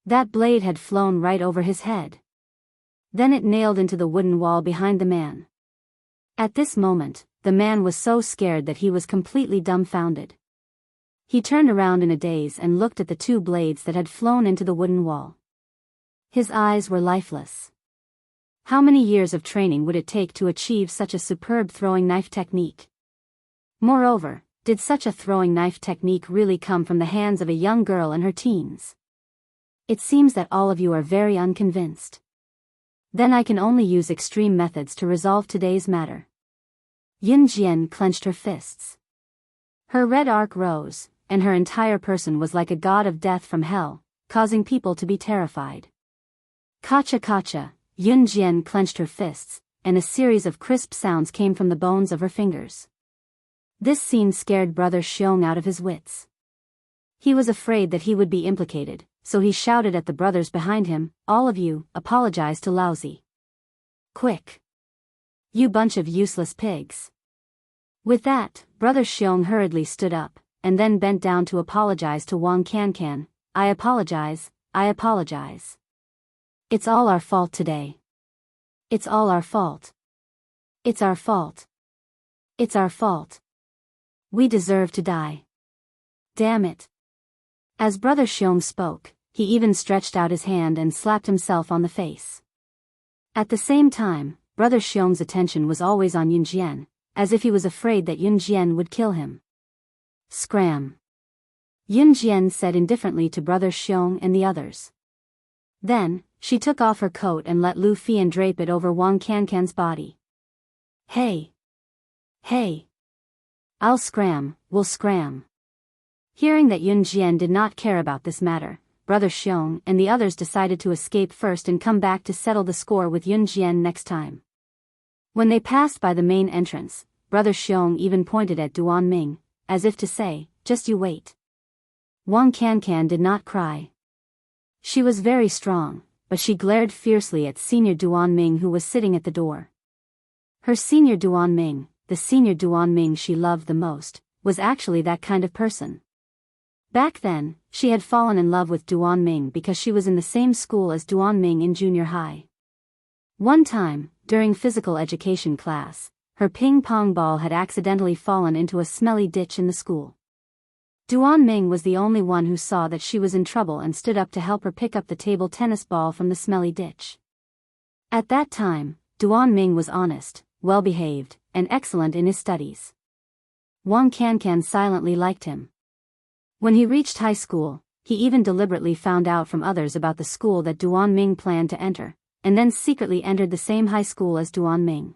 That blade had flown right over his head. Then it nailed into the wooden wall behind the man. At this moment, the man was so scared that he was completely dumbfounded. He turned around in a daze and looked at the two blades that had flown into the wooden wall. His eyes were lifeless. How many years of training would it take to achieve such a superb throwing knife technique? Moreover, did such a throwing knife technique really come from the hands of a young girl in her teens? It seems that all of you are very unconvinced. Then I can only use extreme methods to resolve today's matter. Yun Jian clenched her fists. Her red arc rose, and her entire person was like a god of death from hell, causing people to be terrified. Kacha kacha, Yun Jian clenched her fists, and a series of crisp sounds came from the bones of her fingers. This scene scared Brother Xiong out of his wits. He was afraid that he would be implicated, so he shouted at the brothers behind him, "All of you, apologize to Laozi. Quick! You bunch of useless pigs." With that, Brother Xiong hurriedly stood up, and then bent down to apologize to Wang Cancan. I apologize. It's all our fault today. It's all our fault. It's our fault. It's our fault. We deserve to die. Damn it." As Brother Xiong spoke, he even stretched out his hand and slapped himself on the face. At the same time, Brother Xiong's attention was always on Yun Jian, as if he was afraid that Yun Jian would kill him. Scram! Yun Jian said indifferently to Brother Xiong and the others. Then, she took off her coat and let Lu Fian drape it over Wang Cancan's body. Hey! Hey! We'll scram. Hearing that Yun Jian did not care about this matter, Brother Xiong and the others decided to escape first and come back to settle the score with Yun Jian next time. When they passed by the main entrance, Brother Xiong even pointed at Duan Ming, as if to say, "Just you wait." Wang Cancan did not cry. She was very strong, but she glared fiercely at Senior Duan Ming, who was sitting at the door. Her Senior Duan Ming, the Senior Duan Ming she loved the most, was actually that kind of person. Back then, she had fallen in love with Duan Ming because she was in the same school as Duan Ming in junior high. One time, during physical education class, her ping-pong ball had accidentally fallen into a smelly ditch in the school. Duan Ming was the only one who saw that she was in trouble and stood up to help her pick up the table tennis ball from the smelly ditch. At that time, Duan Ming was honest, well-behaved, and excellent in his studies. Wang Cancan silently liked him. When he reached high school, he even deliberately found out from others about the school that Duan Ming planned to enter, and then secretly entered the same high school as Duan Ming.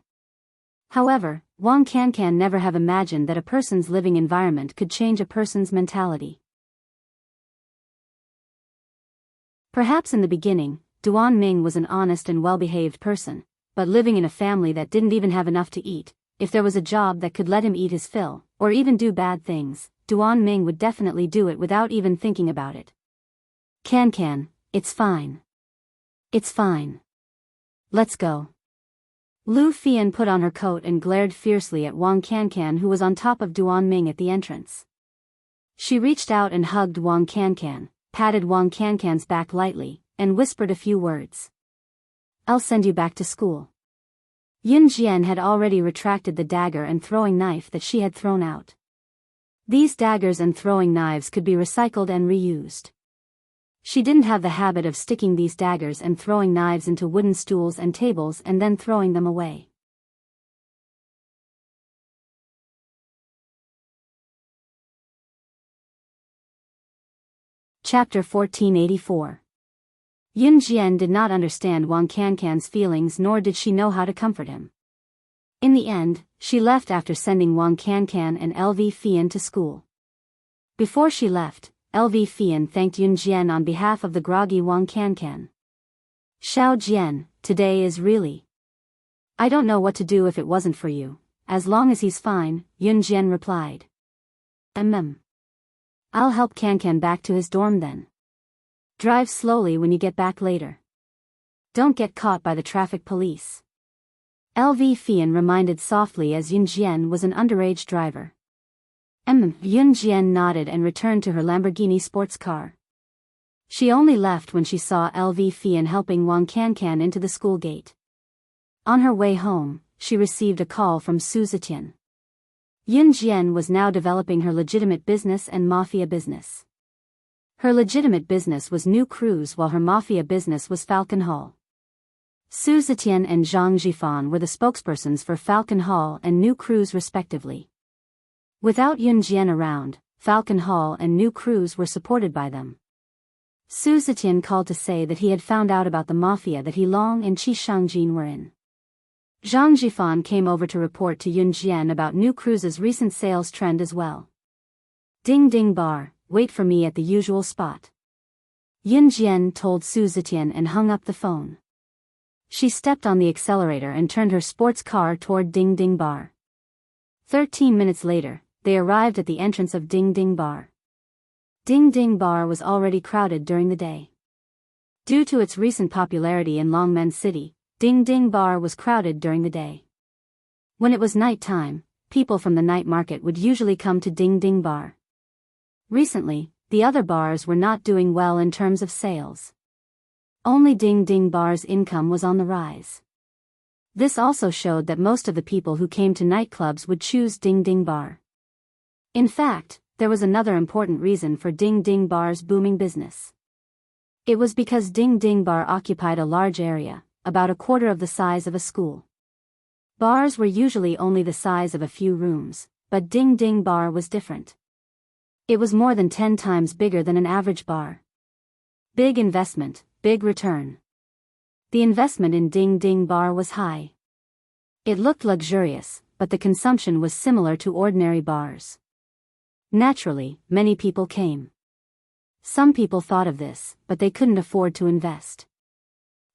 However, Wang Cancan never have imagined that a person's living environment could change a person's mentality. Perhaps in the beginning, Duan Ming was an honest and well-behaved person, but living in a family that didn't even have enough to eat, if there was a job that could let him eat his fill, or even do bad things, Duan Ming would definitely do it without even thinking about it. Cancan, it's fine. It's fine. Let's go. Lu Fian put on her coat and glared fiercely at Wang Cancan, who was on top of Duan Ming at the entrance. She reached out and hugged Wang Cancan, patted Wang Cancan's back lightly, and whispered a few words. I'll send you back to school. Yun Jian had already retracted the dagger and throwing knife that she had thrown out. These daggers and throwing knives could be recycled and reused. She didn't have the habit of sticking these daggers and throwing knives into wooden stools and tables and then throwing them away. Chapter 1484. Yun Jian did not understand Wang Cancan's feelings, nor did she know how to comfort him. In the end, she left after sending Wang Cancan and LV Fian to school. Before she left, LV Fian thanked Yun Jian on behalf of the groggy Wang Cancan. Xiao Jian, today is really... I don't know what to do if it wasn't for you. As long as he's fine, Yun Jian replied. I'll help Cancan back to his dorm then. Drive slowly when you get back later. Don't get caught by the traffic police. LV Fian reminded softly as Yun Jian was an underage driver. Yun Jian nodded and returned to her Lamborghini sports car. She only left when she saw LV Fian helping Wang Cancan into the school gate. On her way home, she received a call from Su Zetian. Yun Jian was now developing her legitimate business and mafia business. Her legitimate business was New Cruise while her mafia business was Falcon Hall. Su Zetian and Zhang Jifan were the spokespersons for Falcon Hall and New Cruise respectively. Without Yun Jian around, Falcon Hall and New Cruise were supported by them. Su Zetian called to say that he had found out about the mafia that He Long and Qi Shangjin were in. Zhang Jifan came over to report to Yun Jian about New Cruise's recent sales trend as well. Ding ding bar, wait for me at the usual spot. Yun Jian told Su Zetian and hung up the phone. She stepped on the accelerator and turned her sports car toward Ding Ding Bar. 13 minutes later, they arrived at the entrance of Ding Ding Bar. Ding Ding Bar was already crowded during the day. Due to its recent popularity in Longmen City, Ding Ding Bar was crowded during the day. When it was night time, people from the night market would usually come to Ding Ding Bar. Recently, the other bars were not doing well in terms of sales. Only Ding Ding Bar's income was on the rise. This also showed that most of the people who came to nightclubs would choose Ding Ding Bar. In fact, there was another important reason for Ding Ding Bar's booming business. It was because Ding Ding Bar occupied a large area, about a quarter of the size of a school. Bars were usually only the size of a few rooms, but Ding Ding Bar was different. It was more than 10 times bigger than an average bar. Big investment, big return. The investment in Ding Ding Bar was high. It looked luxurious, but the consumption was similar to ordinary bars. Naturally, many people came. Some people thought of this, but they couldn't afford to invest.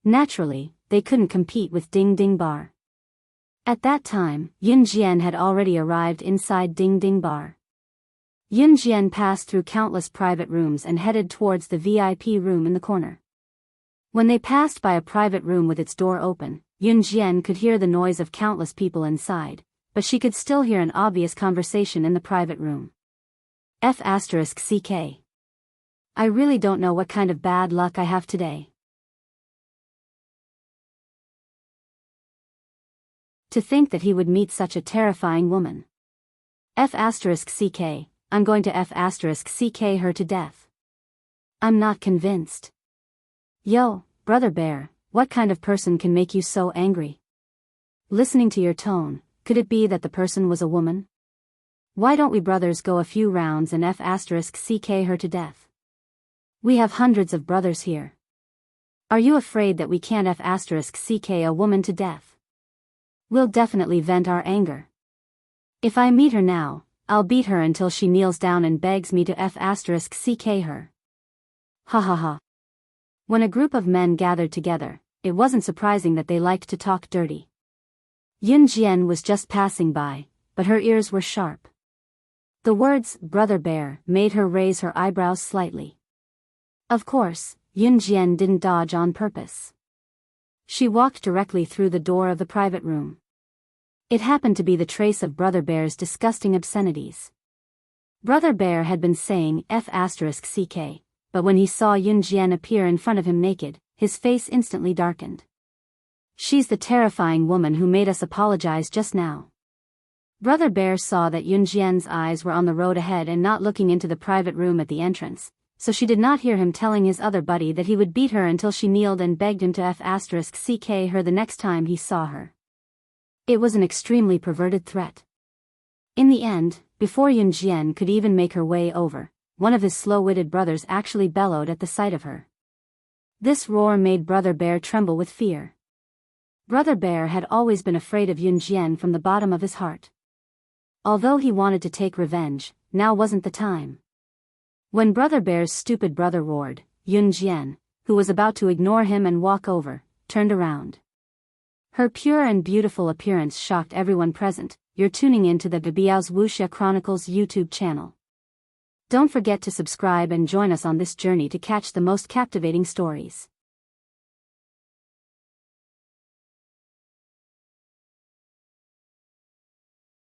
Naturally, they couldn't compete with Ding Ding Bar. At that time, Yun Jian had already arrived inside Ding Ding Bar. Yun Jian passed through countless private rooms and headed towards the VIP room in the corner. When they passed by a private room with its door open, Yun Jian could hear the noise of countless people inside, but she could still hear an obvious conversation in the private room. F***CK. I really don't know what kind of bad luck I have today. To think that he would meet such a terrifying woman. F***CK, I'm going to F***CK her to death. I'm not convinced. Yo, Brother Bear, what kind of person can make you so angry? Listening to your tone, could it be that the person was a woman? Why don't we brothers go a few rounds and F***CK her to death? We have hundreds of brothers here. Are you afraid that we can't F***CK a woman to death? We'll definitely vent our anger. If I meet her now, I'll beat her until she kneels down and begs me to F***CK her. Ha ha ha. When a group of men gathered together, it wasn't surprising that they liked to talk dirty. Yun Jian was just passing by, but her ears were sharp. The words, Brother Bear, made her raise her eyebrows slightly. Of course, Yun Jian didn't dodge on purpose. She walked directly through the door of the private room. It happened to be the trace of Brother Bear's disgusting obscenities. Brother Bear had been saying F***CK, but when he saw Yun Jian appear in front of him naked, his face instantly darkened. She's the terrifying woman who made us apologize just now. Brother Bear saw that Yun Jian's eyes were on the road ahead and not looking into the private room at the entrance, so she did not hear him telling his other buddy that he would beat her until she kneeled and begged him to F***CK her the next time he saw her. It was an extremely perverted threat. In the end, before Yun Jian could even make her way over, one of his slow-witted brothers actually bellowed at the sight of her. This roar made Brother Bear tremble with fear. Brother Bear had always been afraid of Yun Jian from the bottom of his heart. Although he wanted to take revenge, now wasn't the time. When Brother Bear's stupid brother roared, Yun Jian, who was about to ignore him and walk over, turned around. Her pure and beautiful appearance shocked everyone present. You're tuning in to the Biyao's Wuxia Chronicles YouTube channel. Don't forget to subscribe and join us on this journey to catch the most captivating stories.